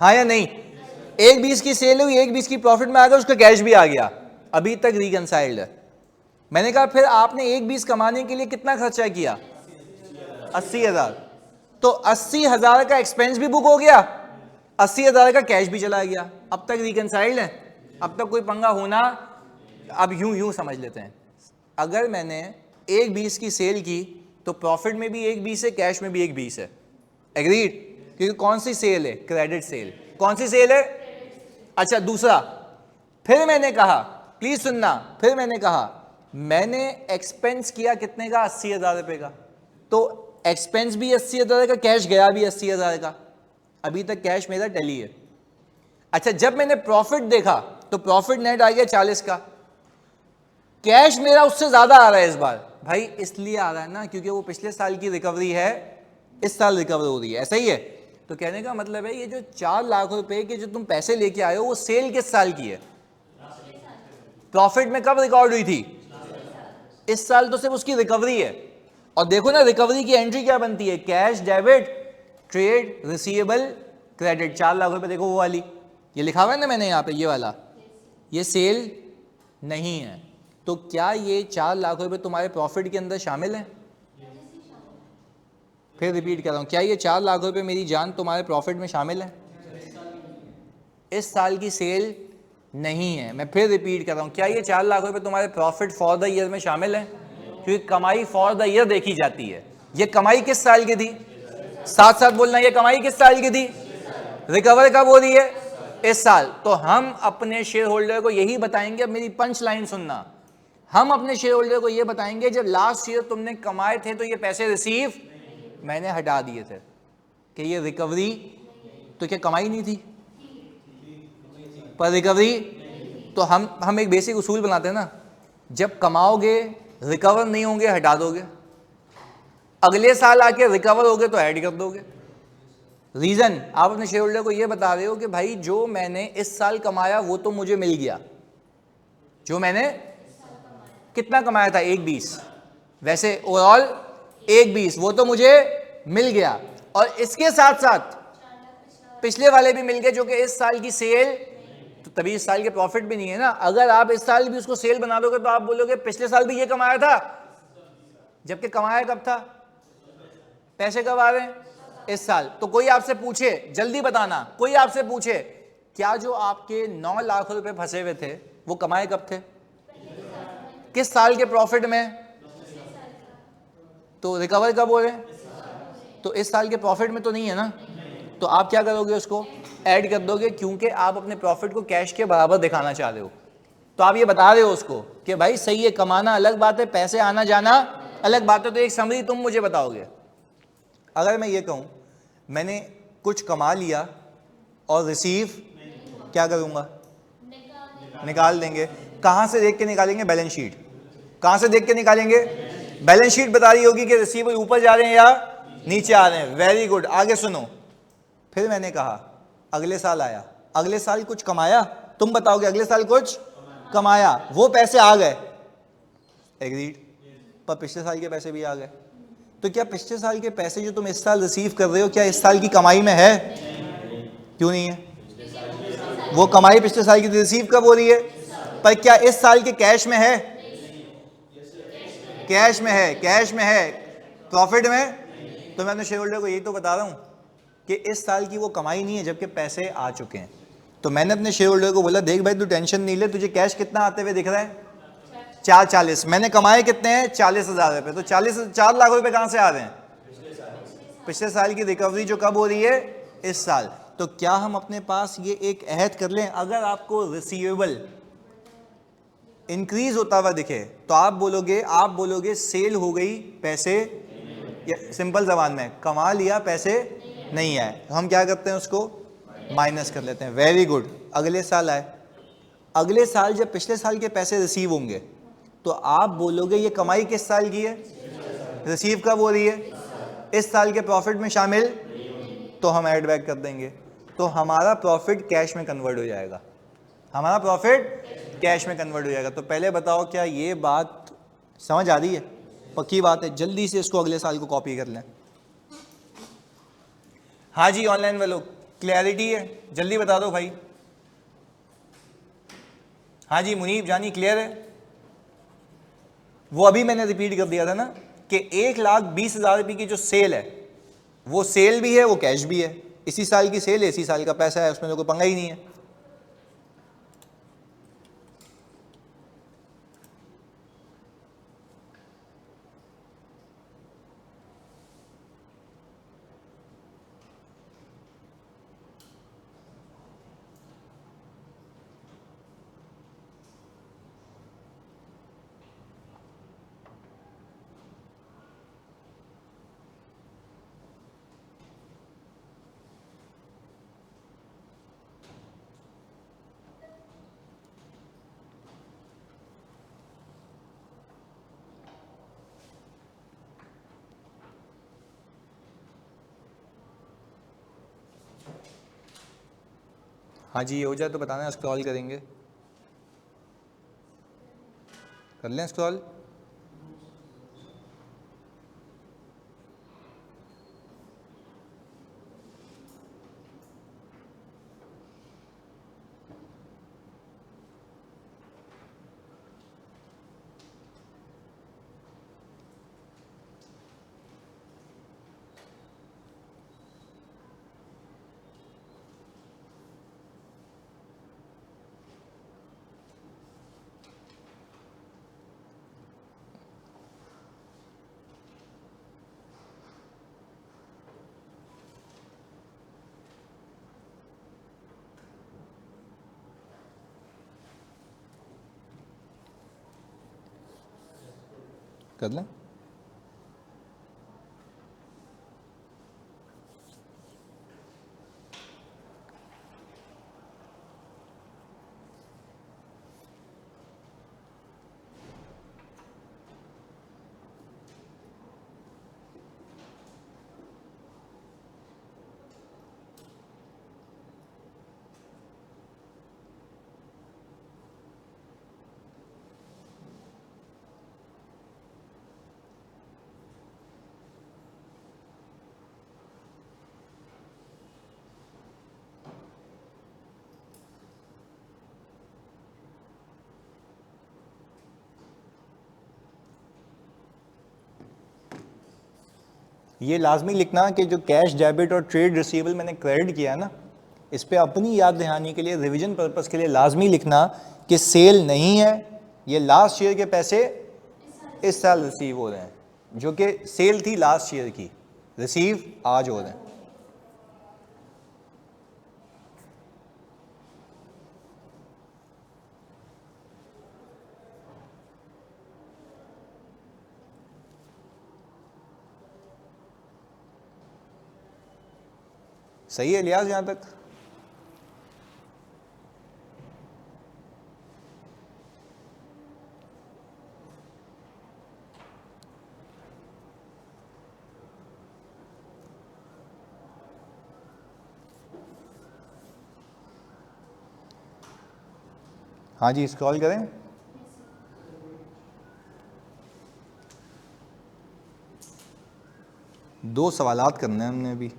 हाँ या नहीं? 1.20 की सेल हुई, 1.20 की प्रॉफिट में आ गया, उसका कैश भी आ गया, अभी तक रिकंसाइल्ड है। मैंने कहा फिर आपने 1.20 कमाने के लिए कितना खर्चा किया? 80,000। तो 80,000 का एक्सपेंस भी बुक हो गया, 80,000 का कैश भी चला गया, अब तक रिकंसाइल्ड है, अब तक कोई पंगा होना। अब यूं समझ लेते हैं, अगर मैंने 1.20 की सेल की तो प्रॉफिट में भी 1.20 है, कैश में भी 1.20 है। एग्रीड? क्योंकि कौन सी सेल है? Credit sale. कौन सी सेल है? अच्छा, दूसरा, फिर मैंने कहा, प्लीज सुनना, फिर मैंने कहा मैंने एक्सपेंस किया कितने का? 80,000 रुपए का। तो एक्सपेंस भी 80,000 का, कैश गया भी 80,000 का, अभी तक कैश मेरा टैली है। अच्छा, जब मैंने प्रॉफिट देखा तो प्रॉफिट नेट आ गया 40 का, कैश मेरा उससे ज्यादा आ रहा है इस बार। भाई इसलिए आ रहा है ना क्योंकि वो पिछले साल की रिकवरी है, इस साल रिकवर हो रही है, ऐसा ही है। तो कहने का मतलब है ये जो 4 लाख रुपए के जो तुम पैसे लेके आए हो वो सेल किस साल की है? प्रॉफिट में कब रिकॉर्ड हुई थी? इस साल तो सिर्फ उसकी रिकवरी है। और देखो ना रिकवरी की एंट्री क्या बनती है? Cash debit trade receivable credit, 4 lakh रुपए। देखो वो वाली, ये लिखा हुआ है ना मैंने यहाँ पे, ये वाला, ये सेल नहीं है। तो क्या ये 4 लाख रुपए तुम्हारे प्रॉफिट के अंदर शामिल है? फिर रिपीट कर रहा हूं, क्या ये 4 लाख रुपए मेरी जान तुम्हारे प्रॉफिट में शामिल है? इस साल की सेल नहीं है। मैं फिर रिपीट कर रहा हूं, क्या ये 4 लाख रुपए तुम्हारे प्रॉफिट फॉर द ईयर में शामिल है? क्योंकि कमाई फॉर द ईयर देखी जाती है। ये कमाई किस साल की थी? साथ साथ बोलना, ये कमाई किस साल की थी? रिकवर कब हो रही है? इस साल। तो हम अपने शेयर होल्डर को यही बताएंगे, अब मेरी पंच लाइन सुनना, हम अपने शेयर होल्डर को ये बताएंगे जब लास्ट ईयर तुमने कमाए थे तो ये पैसे रिसीव मैंने हटा दिए थे, कि ये रिकवरी, तो क्या कमाई नहीं थी पर रिकवरी? तो हम एक बेसिक उसूल बनाते हैं ना, जब कमाओगे रिकवर नहीं होंगे हटा दोगे, अगले साल आके रिकवर होगे तो ऐड कर दोगे। रीजन, आप अपने शेयर होल्डर को ये बता रहे हो कि भाई जो मैंने इस साल कमाया वो तो मुझे मिल गया, जो मैंने कितना कमाया था 1.20, वैसे ओवरऑल 1.20, वो तो मुझे मिल गया, और इसके साथ साथ पिछले वाले भी मिल गए जो कि इस साल की सेल, तो तभी इस साल के प्रॉफिट भी नहीं है ना। अगर आप इस साल भी उसको सेल बना दोगे तो आप बोलोगे पिछले साल भी ये कमाया था, जबकि कमाया कब था? पैसे कब आ रहे हैं? इस साल। तो कोई आपसे पूछे, जल्दी बताना, कोई आपसे पूछे क्या जो आपके 9 लाख रुपए फंसे हुए थे वो कमाए कब थे? किस साल के प्रॉफिट में? तो रिकवर कब हो रहे हैं? तो इस साल के प्रॉफिट में तो नहीं है ना। तो आप क्या करोगे? उसको ऐड कर दोगे, क्योंकि आप अपने प्रॉफिट को कैश के बराबर दिखाना चाह रहे हो। तो आप ये बता रहे हो उसको कि भाई सही है, कमाना अलग बात है, पैसे आना जाना अलग बात है। तो एक समरी तुम मुझे बताओगे, अगर मैं ये कहूं मैंने कुछ कमा लिया और रिसीव क्या करूंगा? निकाल देंगे। कहां से देख के निकालेंगे? Balance sheet. कहां से देख के निकालेंगे? बैलेंस शीट बता रही होगी कि रिसीवेबल ऊपर जा रहे हैं या नीचे आ रहे हैं। वेरी गुड, आगे सुनो। फिर मैंने कहा अगले साल आया, अगले साल कुछ कमाया, तुम बताओगे अगले साल कुछ कमाया, वो पैसे आ गए, एग्रीड, पर पिछले साल के पैसे भी आ गए। तो क्या पिछले साल के पैसे जो तुम इस साल रिसीव कर रहे हो क्या इस साल की कमाई में है? क्यों नहीं है? वो कमाई पिछले साल की रिसीव कब हो रही है? पर क्या इस साल के कैश में है? कैश में है, कैश में है, प्रॉफिट में? तो मैं अपने शेयर होल्डर को यही तो बता रहा हूं कि इस साल की वो कमाई नहीं है जबकि पैसे आ चुके हैं। तो मैंने अपने शेयर होल्डर को बोला देख भाई तू टेंशन नहीं ले, तुझे कैश कितना आते हुए दिख रहा है? 440। मैंने कमाए कितने हैं? 40,000 रुपये। तो 4 लाख रुपए कहां से आ रहे हैं? पिछले साल की रिकवरी जो कब हो रही है? इस साल। तो क्या हम अपने पास ये एक अहद कर लें, अगर आपको रिसीवेबल इंक्रीज होता हुआ दिखे तो आप बोलोगे सेल हो गई, पैसे, या सिंपल जबान में कमा लिया, पैसे नहीं आए, तो हम क्या करते हैं? उसको माइनस कर लेते हैं। Very good. अगले साल आए, अगले साल जब पिछले साल के पैसे रिसीव होंगे तो आप बोलोगे ये कमाई किस साल की है, रिसीव कब हो रही है? इस साल के प्रॉफिट में शामिल, तो हम ऐड बैक कर देंगे, तो हमारा प्रॉफिट कैश में कन्वर्ट हो जाएगा, हमारा प्रॉफिट कैश में कन्वर्ट हो जाएगा। तो पहले बताओ क्या ये बात समझ आ रही है? पक्की बात है। जल्दी से इसको अगले साल को कॉपी कर लें। हाँ जी, ऑनलाइन वालों क्लैरिटी है? जल्दी बता दो भाई। हाँ जी मुनीब जानी, क्लियर है? वो अभी मैंने रिपीट कर दिया था ना कि 1,20,000 रुपये की जो सेल है, वो सेल भी है, वो कैश भी है। इसी साल की सेल है, इसी साल का पैसा है, उसमें तो कोई पंगा ही नहीं है। हाँ जी, ये हो जाए तो बताना, स्क्रॉल करेंगे, कर लें स्क्रॉल। कर लें। ये लाजमी लिखना कि जो कैश डेबिट और ट्रेड रिसीवेबल मैंने क्रेडिट किया है ना, इस पे अपनी याद दहानी के लिए, रिवीजन पर्पस के लिए लाजमी लिखना कि सेल नहीं है, ये लास्ट ईयर के पैसे इस साल रिसीव हो रहे हैं, जो कि सेल थी लास्ट ईयर की, रिसीव आज हो रहे हैं। सही है लिहाज यहां तक? हाँ जी, स्क्रॉल करें। दो सवालात करने हैं हमने अभी।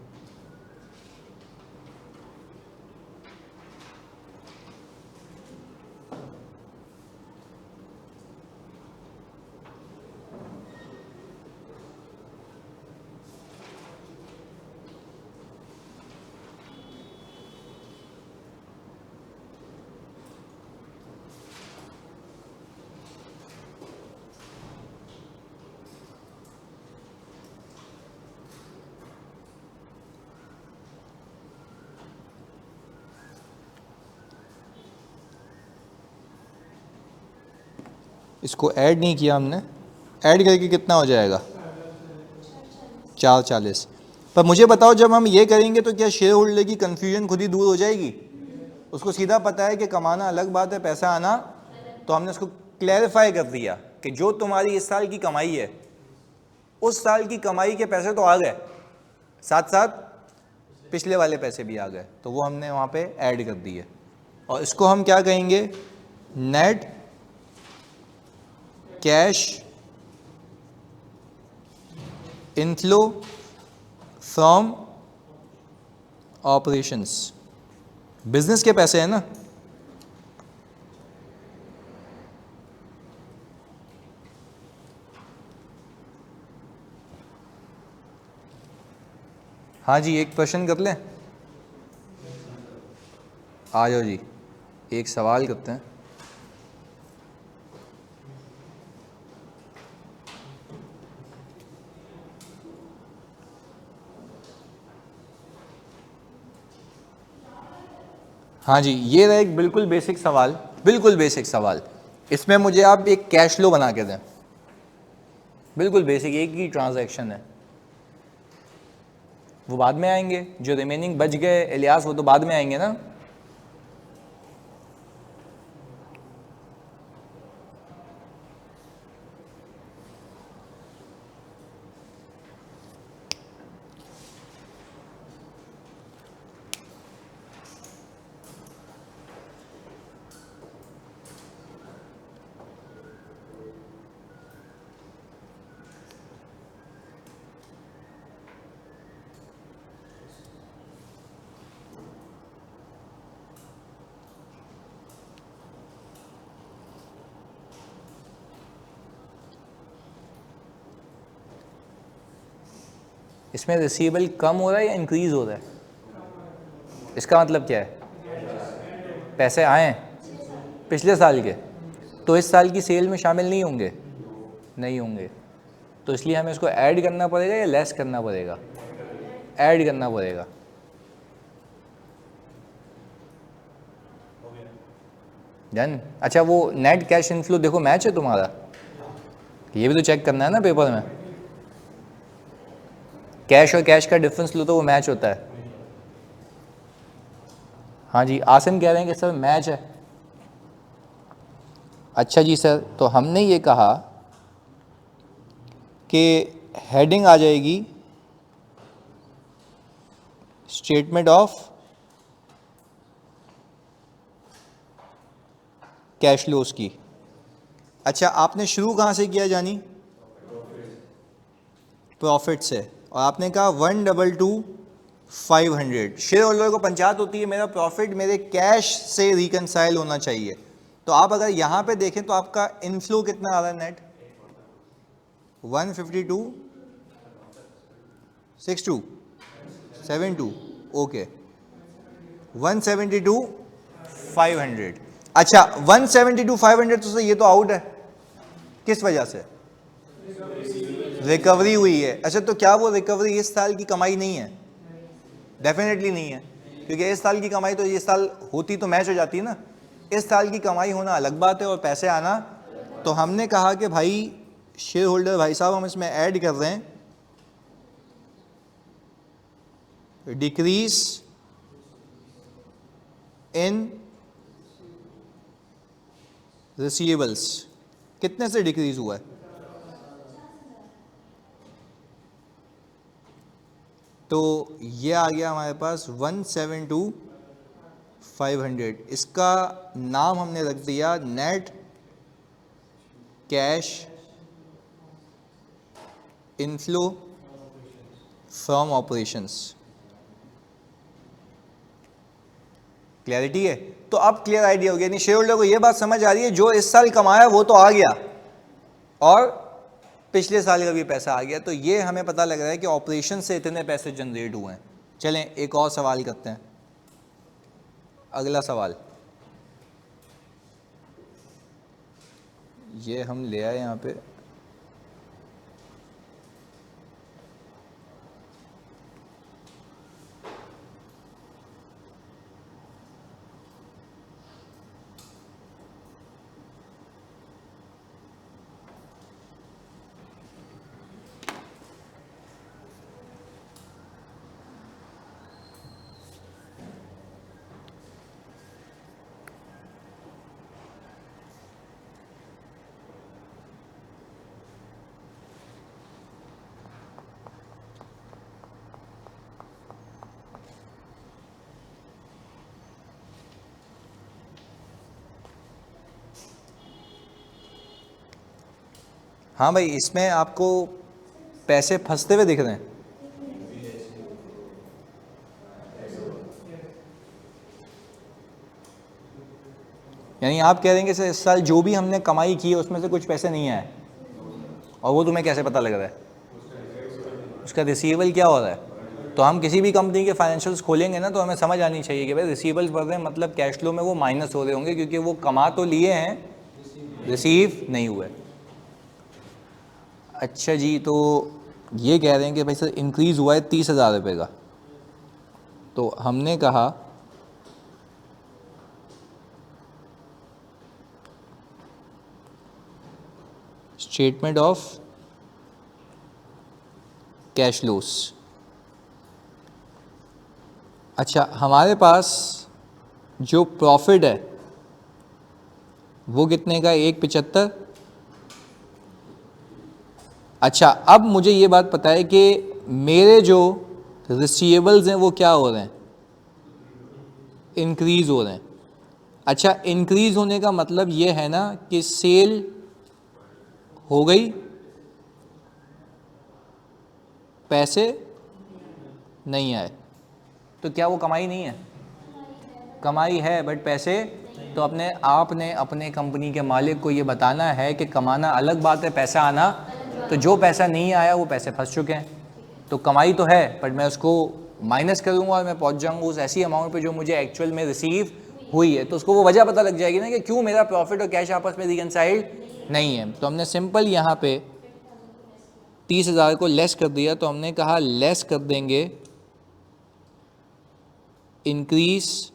इसको ऐड नहीं किया हमने, ऐड करके कितना हो जाएगा 440। पर मुझे बताओ जब हम ये करेंगे तो क्या शेयर होल्डर की कन्फ्यूजन खुद ही दूर हो जाएगी? उसको सीधा पता है कि कमाना अलग बात है, पैसा आना, तो हमने उसको क्लैरिफाई कर दिया कि जो तुम्हारी इस साल की कमाई है उस साल की कमाई के पैसे तो आ गए, साथ साथ पिछले वाले पैसे भी आ गए, तो वो हमने वहाँ पे ऐड कर दिए। और इसको हम क्या कहेंगे? Net cash inflow from operations. Business के पैसे हैं ना, हाँ जी, एक प्रश्न कर लें? आ जाओ जी, एक सवाल करते हैं। हाँ जी, ये रहा एक बिल्कुल बेसिक सवाल, बिल्कुल बेसिक सवाल। इसमें मुझे आप एक कैश फ्लो बना के दें, बिल्कुल बेसिक, एक ही ट्रांजैक्शन है। वो बाद में आएंगे, जो रिमेनिंग बच गए इलियास वो तो बाद में आएंगे ना। इसमें रिसीवेबल कम हो रहा है या इंक्रीज हो रहा है? इसका मतलब क्या है? पैसे आए हैं पिछले साल के, तो इस साल की सेल में शामिल नहीं होंगे, नहीं होंगे, तो इसलिए हमें इसको ऐड करना पड़ेगा या लेस करना पड़ेगा? ऐड करना पड़ेगा। डन। अच्छा, वो नेट कैश इनफ्लो देखो मैच है तुम्हारा, ये भी तो चेक करना है ना पेपर में। कैश और कैश का डिफरेंस लो तो वो मैच होता है। हाँ जी, आसिम कह रहे हैं कि सर मैच है। अच्छा जी सर, तो हमने ये कहा कि हेडिंग आ जाएगी स्टेटमेंट ऑफ कैश फ्लोज की। अच्छा, आपने शुरू कहाँ से किया जानी? प्रॉफिट से, और आपने कहा 122,500। शेयर होल्डर को पंचायत होती है मेरा प्रॉफिट मेरे कैश से रिकनसाइल होना चाहिए। तो आप अगर यहाँ पे देखें तो आपका इनफ्लो कितना आ रहा है नेट? 152,62,72, ओके, 172,500। अच्छा, 172,500 तो ये तो आउट है, किस वजह से? रिकवरी हुई है। अच्छा, तो क्या वो रिकवरी इस साल की कमाई नहीं है? डेफिनेटली नहीं है, क्योंकि इस साल की कमाई तो इस साल होती तो मैच हो जाती है ना। इस साल की कमाई होना अलग बात है और पैसे आना। तो हमने कहा कि भाई शेयर होल्डर भाई साहब, हम इसमें ऐड कर रहे हैं डिक्रीज इन रिसीवेबल्स। कितने से डिक्रीज हुआ है? तो ये आ गया हमारे पास 172,500। इसका नाम हमने रख दिया net cash inflow from operations. Clarity है? तो अब क्लियर आइडिया हो गया, नहीं शेयर होल्डर को ये बात समझ आ रही है, जो इस साल कमाया वो तो आ गया और पिछले साल का भी पैसा आ गया, तो ये हमें पता लग रहा है कि ऑपरेशन से इतने पैसे जनरेट हुए हैं। चलें एक और सवाल करते हैं। अगला सवाल ये हम ले आए यहाँ पे, हाँ भाई, इसमें आपको पैसे फंसते हुए दिख रहे हैं। यानी आप कह रहे हैं कि सर इस साल जो भी हमने कमाई की है उसमें से कुछ पैसे नहीं आए, और वो तुम्हें कैसे पता लग रहा है? उसका रिसीवेबल क्या हो रहा है? तो हम किसी भी कंपनी के फाइनेंशियल्स खोलेंगे ना, तो हमें समझ आनी चाहिए कि भाई रिसीवेबल्स बढ़ रहे हैं, मतलब कैश फ्लो में वो माइनस हो रहे होंगे, क्योंकि वो कमा तो लिए हैं, रिसीव नहीं हुए। अच्छा जी, तो ये कह रहे हैं कि भाई सर इंक्रीज़ हुआ है 30,000 रुपये का, तो हमने कहा स्टेटमेंट ऑफ कैश लॉस। अच्छा, हमारे पास जो प्रॉफिट है वो कितने का? 1.75। अच्छा, अब मुझे ये बात पता है कि मेरे जो रिसीवेबल्स हैं वो क्या हो रहे हैं? इंक्रीज हो रहे हैं। अच्छा, इंक्रीज होने का मतलब ये है ना कि सेल हो गई, पैसे नहीं आए, तो क्या वो कमाई नहीं है? कमाई है, बट पैसे। तो आपने अपने कंपनी के मालिक को ये बताना है कि कमाना अलग बात है, पैसा आना, तो जो पैसा नहीं आया वो पैसे फंस चुके हैं। तो कमाई तो है, बट मैं उसको माइनस करूँगा और मैं पहुँच जाऊँगा उस ऐसी अमाउंट पे जो मुझे एक्चुअल में रिसीव हुई है, तो उसको वो वजह पता लग जाएगी ना कि क्यों मेरा प्रॉफिट और कैश आपस में रिकनसाइल्ड नहीं है। तो हमने सिंपल यहाँ पे 30,000 को लेस कर दिया, तो हमने कहा लेस कर देंगे इंक्रीज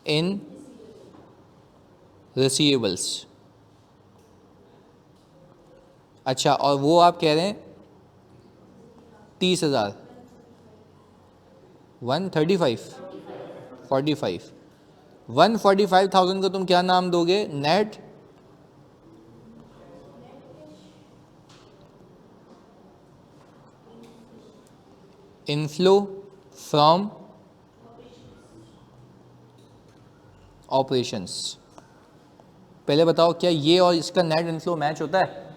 इन रिसीवेबल्स। अच्छा, और वो आप कह रहे हैं 30,000, 135, 145,000 को तुम क्या नाम दोगे? Net inflow from operations. पहले बताओ, क्या ये और इसका नेट इनफ्लो मैच होता है?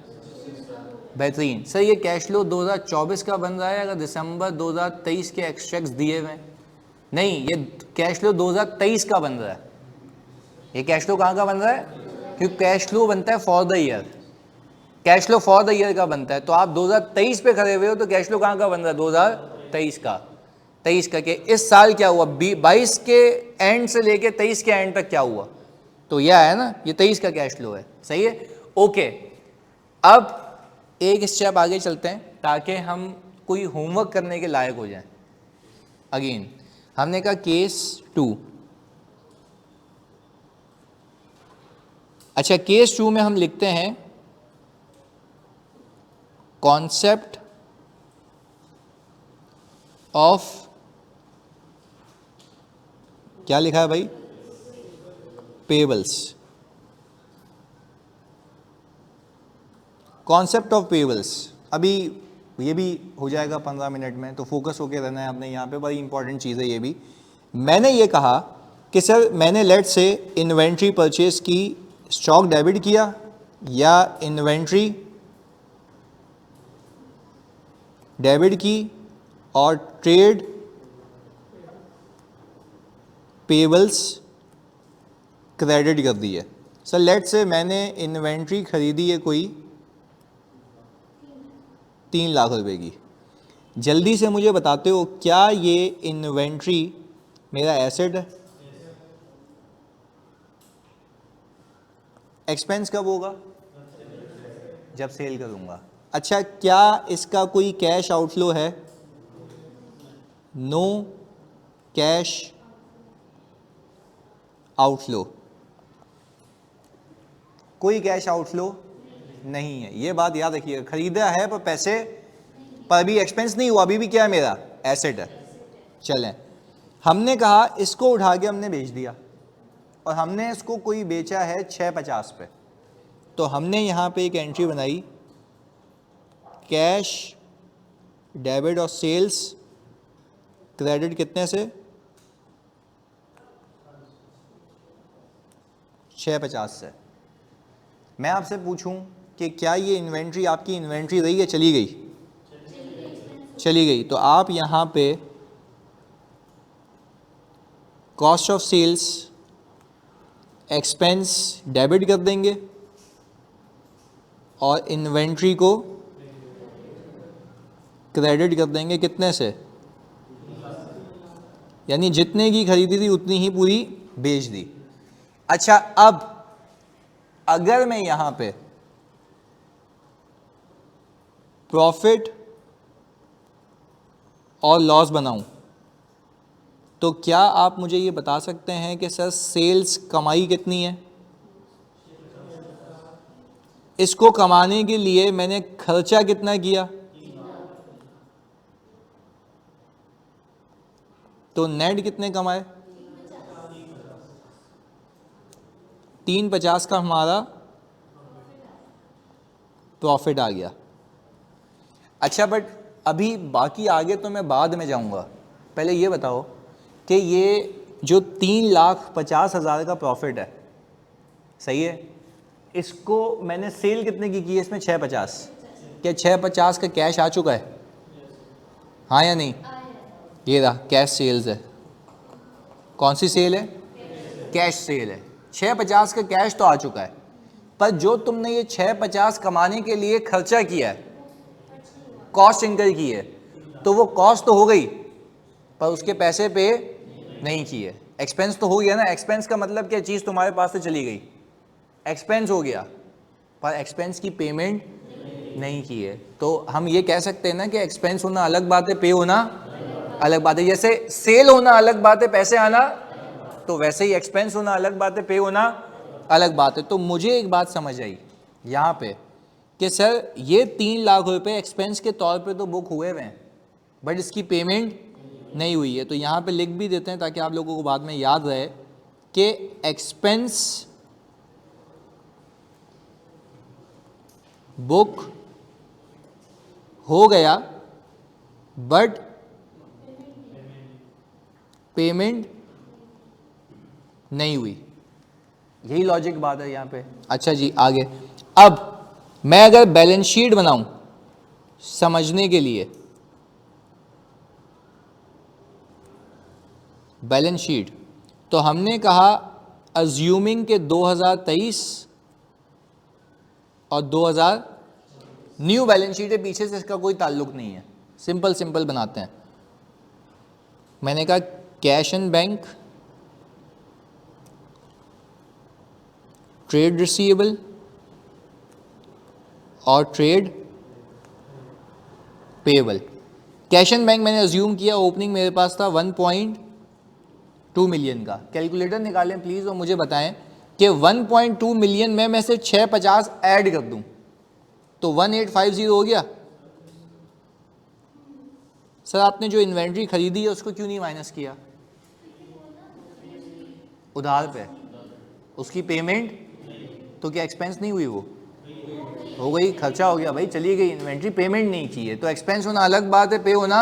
बेहतरीन। सर ये कैश फ्लो 2024 का बन रहा है अगर दिसंबर 2023 के एक्सट्रैक्ट्स दिए हुए? नहीं, ये कैश फ्लो 2023 का बन रहा है। ये कैश फ्लो कहाँ का बन रहा है? क्योंकि कैश फ्लो बनता है for the year, cash flow for the year का बनता है। तो आप 2023 पे खड़े हुए हो, तो कैश फ्लो कहाँ का बन रहा है? 2023 का। 23 का कि इस साल क्या हुआ, 22 के एंड से लेके 23 के एंड तक क्या हुआ, तो यह है ना, ये 23 का कैश फ्लो है। सही है, ओके। अब एक स्टेप आगे चलते हैं ताकि हम कोई होमवर्क करने के लायक हो जाएं। अगेन हमने कहा केस 2। अच्छा, केस 2 में हम लिखते हैं कॉन्सेप्ट ऑफ, क्या लिखा है भाई? पेबल्स। कॉन्सेप्ट ऑफ पेबल्स, अभी ये भी हो जाएगा 15 मिनट में, तो फोकस होके रहना है आपने यहाँ पे, बड़ी इंपॉर्टेंट चीज़ है ये भी। मैंने ये कहा कि सर मैंने लेट से इन्वेंट्री परचेज की, स्टॉक डेबिट किया, या इन्वेंट्री डेबिट की और ट्रेड पेबल्स क्रेडिट कर दी है। सर लेट से मैंने इन्वेंट्री खरीदी है कोई 3 लाख रुपए की, जल्दी से मुझे बताते हो क्या ये इन्वेंट्री मेरा एसेट है? एक्सपेंस कब होगा? जब सेल करूंगा। अच्छा, क्या इसका कोई कैश आउटफ्लो है? नो कैश आउटफ्लो, कोई कैश आउटफ्लो नहीं है। ये बात याद रखिएगा, खरीदा है पर पैसे, पर अभी एक्सपेंस नहीं हुआ, अभी भी क्या है मेरा? एसेट है। चलें, हमने कहा इसको उठा के हमने बेच दिया, और हमने इसको कोई बेचा है 650 पे, तो हमने यहाँ पे एक एंट्री बनाई, कैश डेबिट और सेल्स क्रेडिट कितने से? 650 से। मैं आपसे पूछूं कि क्या ये इन्वेंट्री आपकी इन्वेंट्री रही या चली गई? चली गई। तो आप यहाँ पे cost of sales expense debit कर देंगे और इन्वेंट्री को क्रेडिट कर देंगे। कितने से? यानी जितने की खरीदी थी उतनी ही पूरी बेच दी। अच्छा, अब अगर मैं यहां पे प्रॉफिट और लॉस बनाऊं तो क्या आप मुझे ये बता सकते हैं कि सर सेल्स कमाई कितनी है? इसको कमाने के लिए मैंने खर्चा कितना किया? तो नेट कितने कमाए? 350 का हमारा प्रॉफिट आ गया। अच्छा, बट अभी बाकी आगे तो मैं बाद में जाऊंगा, पहले ये बताओ कि ये जो 3,50,000 का प्रॉफिट है, सही है, इसको मैंने सेल कितने की है? इसमें 650। क्या 650 का कैश आ चुका है? हाँ या नहीं? ये रहा कैश सेल्स है। कौन सी सेल है? कैश सेल है। 650 का कैश तो आ चुका है, पर जो तुमने ये 650 कमाने के लिए खर्चा किया है, कॉस्ट इनकर की है, तो वो कॉस्ट तो हो गई पर उसके पैसे पे नहीं किए। एक्सपेंस तो हो गया ना। एक्सपेंस का मतलब क्या? चीज़ तुम्हारे पास से चली गई, एक्सपेंस हो गया, पर एक्सपेंस की पेमेंट नहीं की है। तो हम ये कह सकते हैं ना कि एक्सपेंस होना अलग बात है, पे होना अलग बात है। जैसे सेल होना अलग बात है, पैसे आना, तो वैसे ही एक्सपेंस होना अलग बात है, पे होना अलग बात है। तो मुझे एक बात समझ आई यहाँ पे कि सर ये 3 लाख रुपए एक्सपेंस के तौर पे तो बुक हुए हुए हैं, बट इसकी पेमेंट नहीं हुई है। तो यहाँ पे लिख भी देते हैं ताकि आप लोगों को बाद में याद रहे कि एक्सपेंस बुक हो गया बट पेमेंट नहीं हुई। यही लॉजिक बात है यहाँ पे। अच्छा जी, आगे। अब मैं अगर बैलेंस शीट बनाऊं समझने के लिए, बैलेंस शीट, तो हमने कहा अज्यूमिंग के 2023 और 2000 न्यू बैलेंस शीट है, पीछे से इसका कोई ताल्लुक नहीं है। सिंपल सिंपल बनाते हैं। मैंने कहा cash and bank, trade receivable और trade payable. Cash and bank मैंने अज्यूम किया, ओपनिंग मेरे पास था 1.2 मिलियन का। कैलकुलेटर निकालें प्लीज और मुझे बताएं कि 1.2 मिलियन में मैं से 650 ऐड कर दूं तो 1850 हो गया। सर आपने जो इन्वेंट्री खरीदी है उसको क्यों नहीं माइनस किया? उधार पे, उसकी पेमेंट तो क्या एक्सपेंस नहीं हुई? वो हो गई, खर्चा हो गया भाई, चली गई इन्वेंट्री, पेमेंट नहीं की है। तो एक्सपेंस होना अलग बात है, पे होना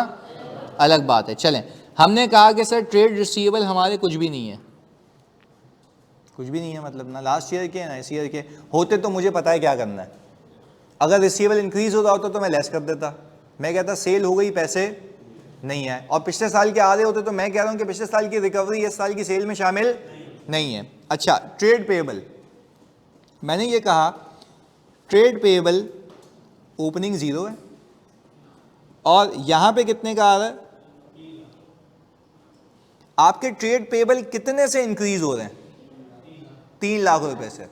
अलग बात है। चलें, हमने कहा कि सर ट्रेड रिसीवेबल हमारे कुछ भी नहीं है। कुछ भी नहीं है मतलब ना लास्ट ईयर के ना इस ईयर के होते तो मुझे पता है क्या करना है। अगर रिसीवेबल इंक्रीज हो रहा होता तो मैं लेस कर देता। मैं कहता सेल हो गई, पैसे नहीं है, और पिछले साल के आ रहे होते तो मैं कह रहा हूं कि पिछले साल की रिकवरी इस साल की सेल में शामिल नहीं है। अच्छा, ट्रेड पेएबल, मैंने ये कहा ट्रेड पेएबल ओपनिंग 0 है और यहां पे कितने का आ रहा है? आपके ट्रेड पेएबल कितने से इंक्रीज हो रहे हैं? 3 लाख रुपए से।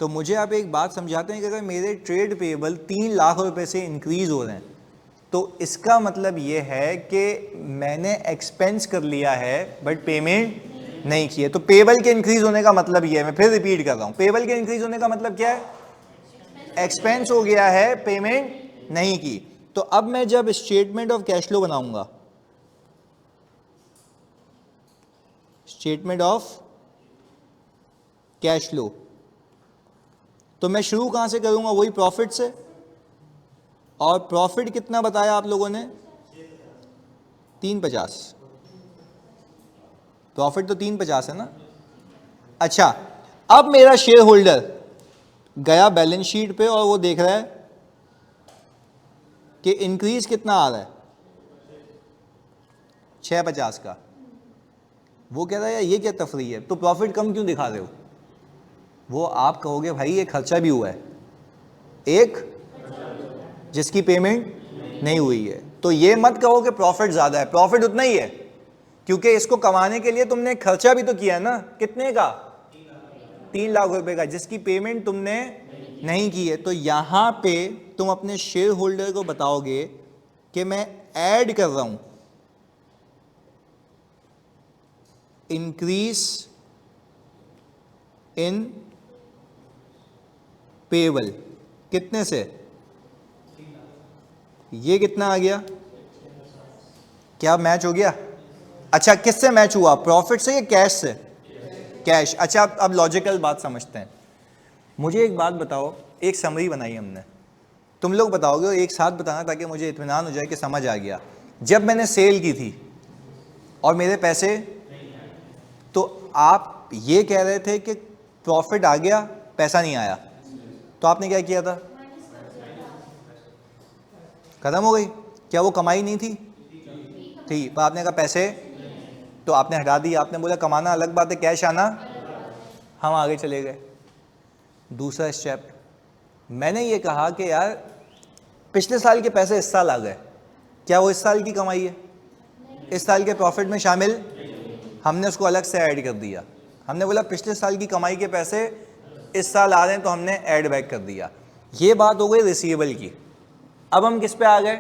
तो मुझे आप एक बात समझाते हैं कि अगर मेरे ट्रेड पेएबल 3 लाख रुपए से इंक्रीज हो रहे हैं तो इसका मतलब ये है कि मैंने एक्सपेंस कर लिया है बट पेमेंट नहीं की है। तो पेएबल के इंक्रीज होने का मतलब ये है, मैं फिर रिपीट कर रहा हूं, पेएबल के इंक्रीज होने का मतलब क्या है? एक्सपेंस हो गया है, पेमेंट नहीं की। तो अब मैं जब स्टेटमेंट ऑफ कैश फ्लो बनाऊंगा, स्टेटमेंट ऑफ कैश फ्लो, तो मैं शुरू कहां से करूंगा? वही प्रॉफिट से। और प्रॉफिट कितना बताया आप लोगों ने? 350। प्रॉफिट तो 350 है ना। अच्छा, अब मेरा शेयर होल्डर गया बैलेंस शीट पे और वो देख रहा है कि इंक्रीज कितना आ रहा है, 650 का। वो कह रहा है यार ये क्या तफरी है, तो प्रॉफिट कम क्यों दिखा रहे हो? वो आप कहोगे भाई ये खर्चा भी हुआ है, एक जिसकी पेमेंट नहीं हुई है। तो ये मत कहो कि प्रॉफिट ज़्यादा है, प्रॉफिट उतना ही है, क्योंकि इसको कमाने के लिए तुमने खर्चा भी तो किया है ना। कितने का? 3 लाख रुपए का, जिसकी पेमेंट तुमने नहीं की है। तो यहां पे तुम अपने शेयर होल्डर को बताओगे कि मैं ऐड कर रहा हूं इंक्रीज इन पेबल, कितने से? ये कितना आ गया? क्या मैच हो गया? अच्छा, किससे मैच हुआ, प्रॉफिट से या कैश से? कैश। अच्छा, अब लॉजिकल बात समझते हैं। मुझे एक बात बताओ, एक समरी बनाई हमने, तुम लोग बताओगे और एक साथ बताना ताकि मुझे इत्मीनान हो जाए कि समझ आ गया। जब मैंने सेल की थी और मेरे पैसे, तो आप ये कह रहे थे कि प्रॉफिट आ गया, पैसा नहीं आया, तो आपने क्या किया था? खत्म हो गई। क्या वो कमाई नहीं थी? थी, पर आपने कहा पैसे, तो आपने हटा दिया। आपने बोला कमाना अलग बात है, कैश आना। हम आगे चले गए। दूसरा स्टेप, मैंने ये कहा कि यार पिछले साल के पैसे इस साल आ गए, क्या वो इस साल की कमाई है? इस साल के प्रॉफिट में शामिल? हमने उसको अलग से ऐड कर दिया। हमने बोला पिछले साल की कमाई के पैसे इस साल आ रहे हैं, तो हमने ऐड बैक कर दिया। ये बात हो गई रिसीवेबल की। अब हम किस पे आ गए?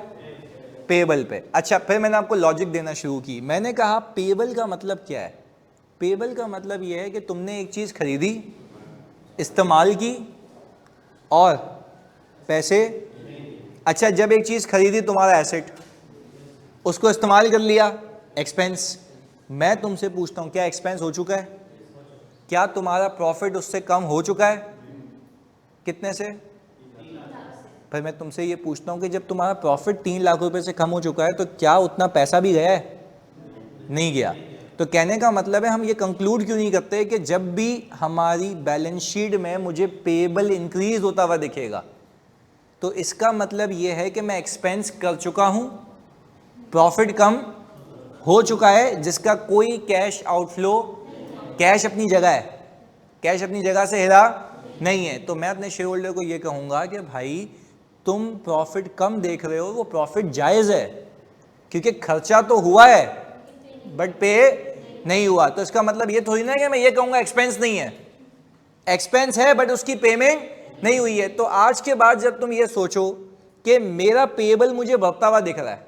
पेबल पे। अच्छा, फिर मैंने आपको लॉजिक देना शुरू की। मैंने कहा पेबल का मतलब क्या है? पेबल का मतलब यह है कि तुमने एक चीज़ खरीदी, इस्तेमाल की और पैसे। अच्छा, जब एक चीज़ खरीदी तुम्हारा एसेट, उसको इस्तेमाल कर लिया, एक्सपेंस। मैं तुमसे पूछता हूँ क्या एक्सपेंस हो चुका है? क्या तुम्हारा प्रॉफिट उससे कम हो चुका है? कितने से? फिर मैं तुमसे ये पूछता हूँ कि जब तुम्हारा प्रॉफिट 3 लाख रुपए से कम हो चुका है, तो क्या उतना पैसा भी गया है? नहीं गया। तो कहने का मतलब है, हम ये कंक्लूड क्यों नहीं करते कि जब भी हमारी बैलेंस शीट में मुझे पेएबल इंक्रीज होता हुआ दिखेगा, तो इसका मतलब ये है कि मैं एक्सपेंस कर चुका हूँ, प्रॉफिट कम हो चुका है, जिसका कोई कैश आउटफ्लो, कैश अपनी जगह है, कैश अपनी जगह से हिला नहीं है। तो मैं अपने शेयर होल्डर को ये कहूँगा कि भाई तुम प्रॉफिट कम देख रहे हो, वो प्रॉफिट जायज़ है, क्योंकि खर्चा तो हुआ है बट पे नहीं हुआ। तो इसका मतलब ये थोड़ी ना कि मैं ये कहूँगा एक्सपेंस नहीं है, एक्सपेंस है बट उसकी पेमेंट नहीं हुई है। तो आज के बाद जब तुम ये सोचो कि मेरा पेएबल मुझे बढ़ता हुआ दिख रहा है,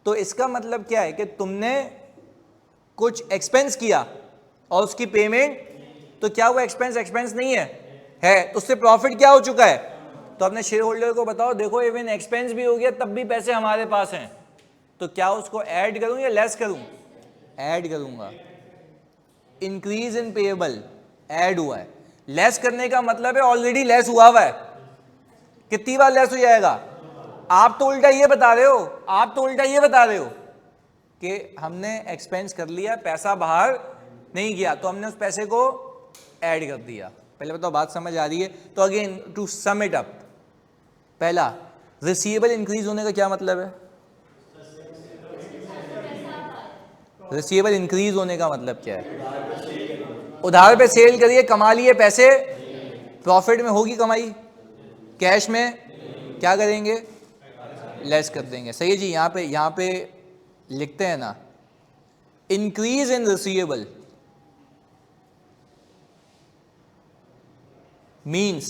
तो इसका मतलब क्या है कि तुमने कुछ एक्सपेंस किया और उसकी पेमेंट, तो क्या वो एक्सपेंस एक्सपेंस नहीं है? है। तो उससे प्रॉफिट क्या हो चुका है? तो अपने शेयर होल्डर को बताओ, देखो इवन एक्सपेंस भी हो गया तब भी पैसे हमारे पास हैं, तो क्या उसको ऐड करूं या लेस करूं? ऐड करूंगा। इंक्रीज इन पेएबल ऐड हुआ है, लेस करने का मतलब है ऑलरेडी लेस हुआ हुआ है। कितनी बार लेस हो जाएगा? आप तो उल्टा ये बता रहे हो, आप तो उल्टा ये बता रहे हो कि हमने एक्सपेंस कर लिया, पैसा बाहर नहीं गया, तो हमने उस पैसे को ऐड कर दिया। पहले बताओ बात समझ आ रही है? तो again to sum it up, पहला रिसीवेबल इंक्रीज होने का क्या मतलब है? रिसीवेबल इंक्रीज होने का मतलब क्या है? उधार पे सेल करिए, कमा लिए पैसे, प्रॉफिट में होगी कमाई, कैश में क्या करेंगे? लेस कर देंगे। सही है जी। यहां पे लिखते हैं ना, increase in receivable means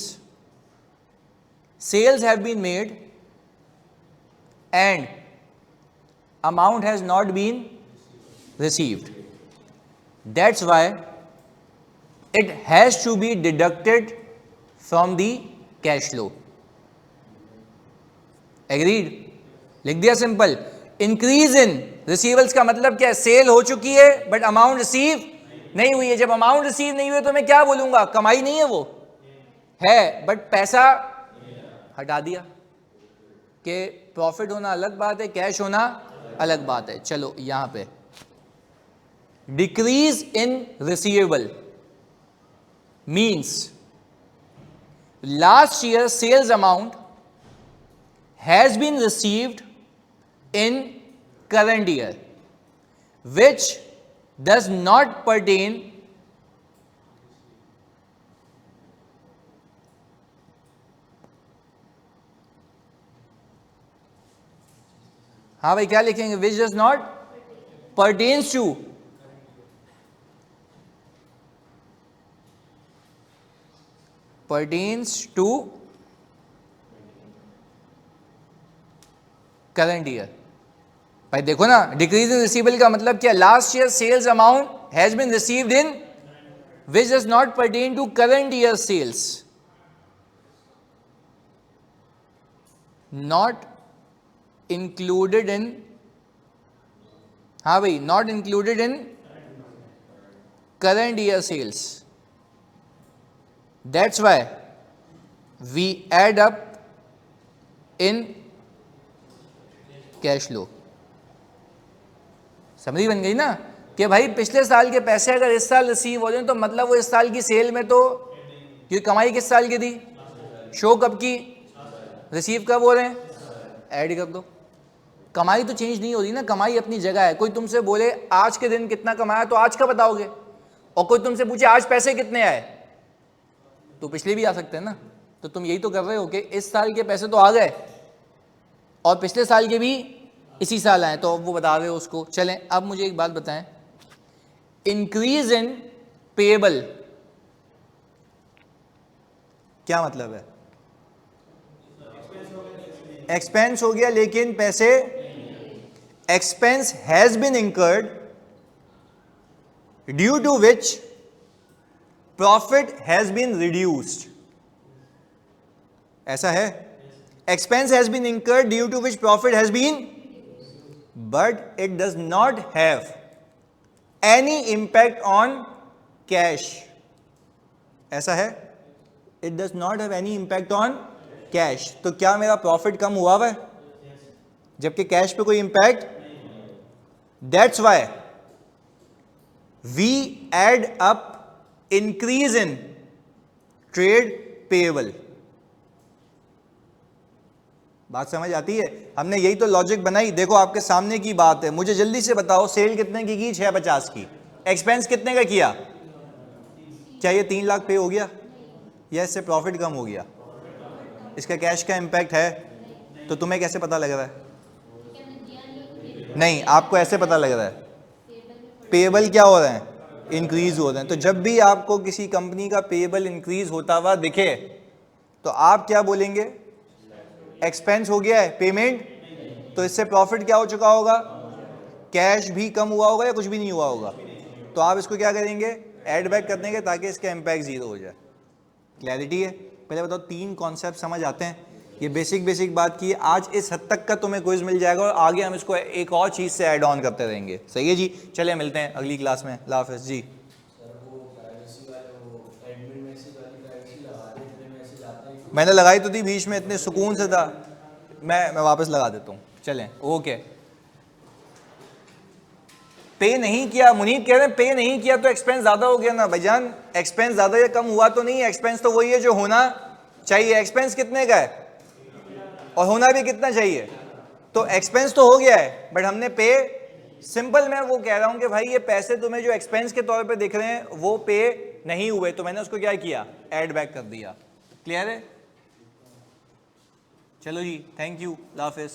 sales have been made and amount has not been received. That's why it has to be deducted from the cash flow. Agreed? लिख दिया सिंपल। इंक्रीज इन रिसीवेबल्स का मतलब क्या है? सेल हो चुकी है but amount receive नहीं हुई है। जब अमाउंट रिसीव नहीं हुई तो मैं क्या बोलूंगा? कमाई नहीं है, वो है बट पैसा हटा दिया। कि प्रॉफिट होना अलग बात है, कैश होना अलग बात है। चलो यहां पे decrease in receivable means last year's sales amount has been received in current year which does not pertain हाँ भाई क्या लिखेंगे, which does not pertains to current year. भाई देखो ना, डिक्रीज इन रिसीवेबल का मतलब क्या, last year sales amount has been received in which does not pertain to current year sales, not included in, हाँ भाई not included in current year sales, that's why we add up in cash flow. समझी बन गई ना कि भाई पिछले साल के पैसे अगर इस साल रिसीव हो जाए तो मतलब वो इस साल की सेल में, तो क्योंकि कमाई किस साल की थी, शो कब की, रिसीव कब हो रहे हैं, ऐड कर दो। कमाई तो चेंज नहीं हो रही ना, कमाई अपनी जगह है। कोई तुमसे बोले आज के दिन कितना कमाया तो आज का बताओगे, और कोई तुमसे पूछे आज पैसे कितने आए तो पिछले भी आ सकते हैं ना। तो तुम यही तो कर रहे हो कि इस साल के पैसे तो आ गए और पिछले साल के भी इसी साल आए, तो वो बता रहे हो उसको। चलें अब मुझे एक बात बताएं, इंक्रीज इन पेएबल क्या मतलब है? एक्सपेंस हो गया लेकिन पैसे, expense has been incurred due to which profit has been reduced, ऐसा है। Expense has been incurred due to which profit has been, but it does not have any impact on cash, ऐसा है। It does not have any impact on cash। तो क्या मेरा profit कम हुआ है जबकि कैश पे कोई impact? That's why we add up increase in trade payable। बात समझ आती है? हमने यही तो लॉजिक बनाई। देखो आपके सामने की बात है, मुझे जल्दी से बताओ सेल कितने की 650 की, एक्सपेंस कितने का किया? क्या ये 3 लाख पे हो गया या इससे प्रॉफिट कम हो गया? इसका कैश का इंपैक्ट है? तो तुम्हें कैसे पता लग रहा है? नहीं, आपको ऐसे पता लग रहा है पेएबल क्या हो रहे हैं, इंक्रीज हो रहे हैं। तो जब भी आपको किसी कंपनी का पेएबल इंक्रीज होता हुआ दिखे तो आप क्या बोलेंगे? एक्सपेंस हो गया है पेमेंट, तो इससे प्रॉफिट क्या हो चुका होगा? कैश भी कम हुआ होगा या कुछ भी नहीं हुआ होगा? तो आप इसको क्या करेंगे? ऐड बैक कर देंगे ताकि इसका इंपैक्ट जीरो हो जाए। क्लैरिटी है? पहले बताओ 3 कॉन्सेप्ट समझ आते हैं? ये बेसिक बात की। आज इस हद तक का तुम्हें क्विज मिल जाएगा और आगे हम इसको एक और चीज़ से ऐड ऑन करते रहेंगे। सही है जी, चले मिलते हैं अगली क्लास में। अल्लाह हाफ़िज़ जी। मैंने लगाई तो थी बीच में, इतने सुकून से था, मैं वापस लगा देता हूँ। चलें ओके। पे नहीं किया, मुनीब कह रहे हैं पे नहीं किया तो एक्सपेंस ज़्यादा हो गया ना भाईजान। एक्सपेंस ज़्यादा या कम हुआ तो नहीं है, एक्सपेंस तो वही है जो होना चाहिए। एक्सपेंस कितने का है और होना भी कितना चाहिए? तो एक्सपेंस तो हो गया है बट हमने पे, सिंपल मैं वो कह रहा हूँ कि भाई ये पैसे तुम्हें जो एक्सपेंस के तौर पे दिख रहे हैं वो पे नहीं हुए, तो मैंने उसको क्या किया? ऐड बैक कर दिया। क्लियर है? चलो जी, थैंक यू, अल्लाह हाफ़िज़।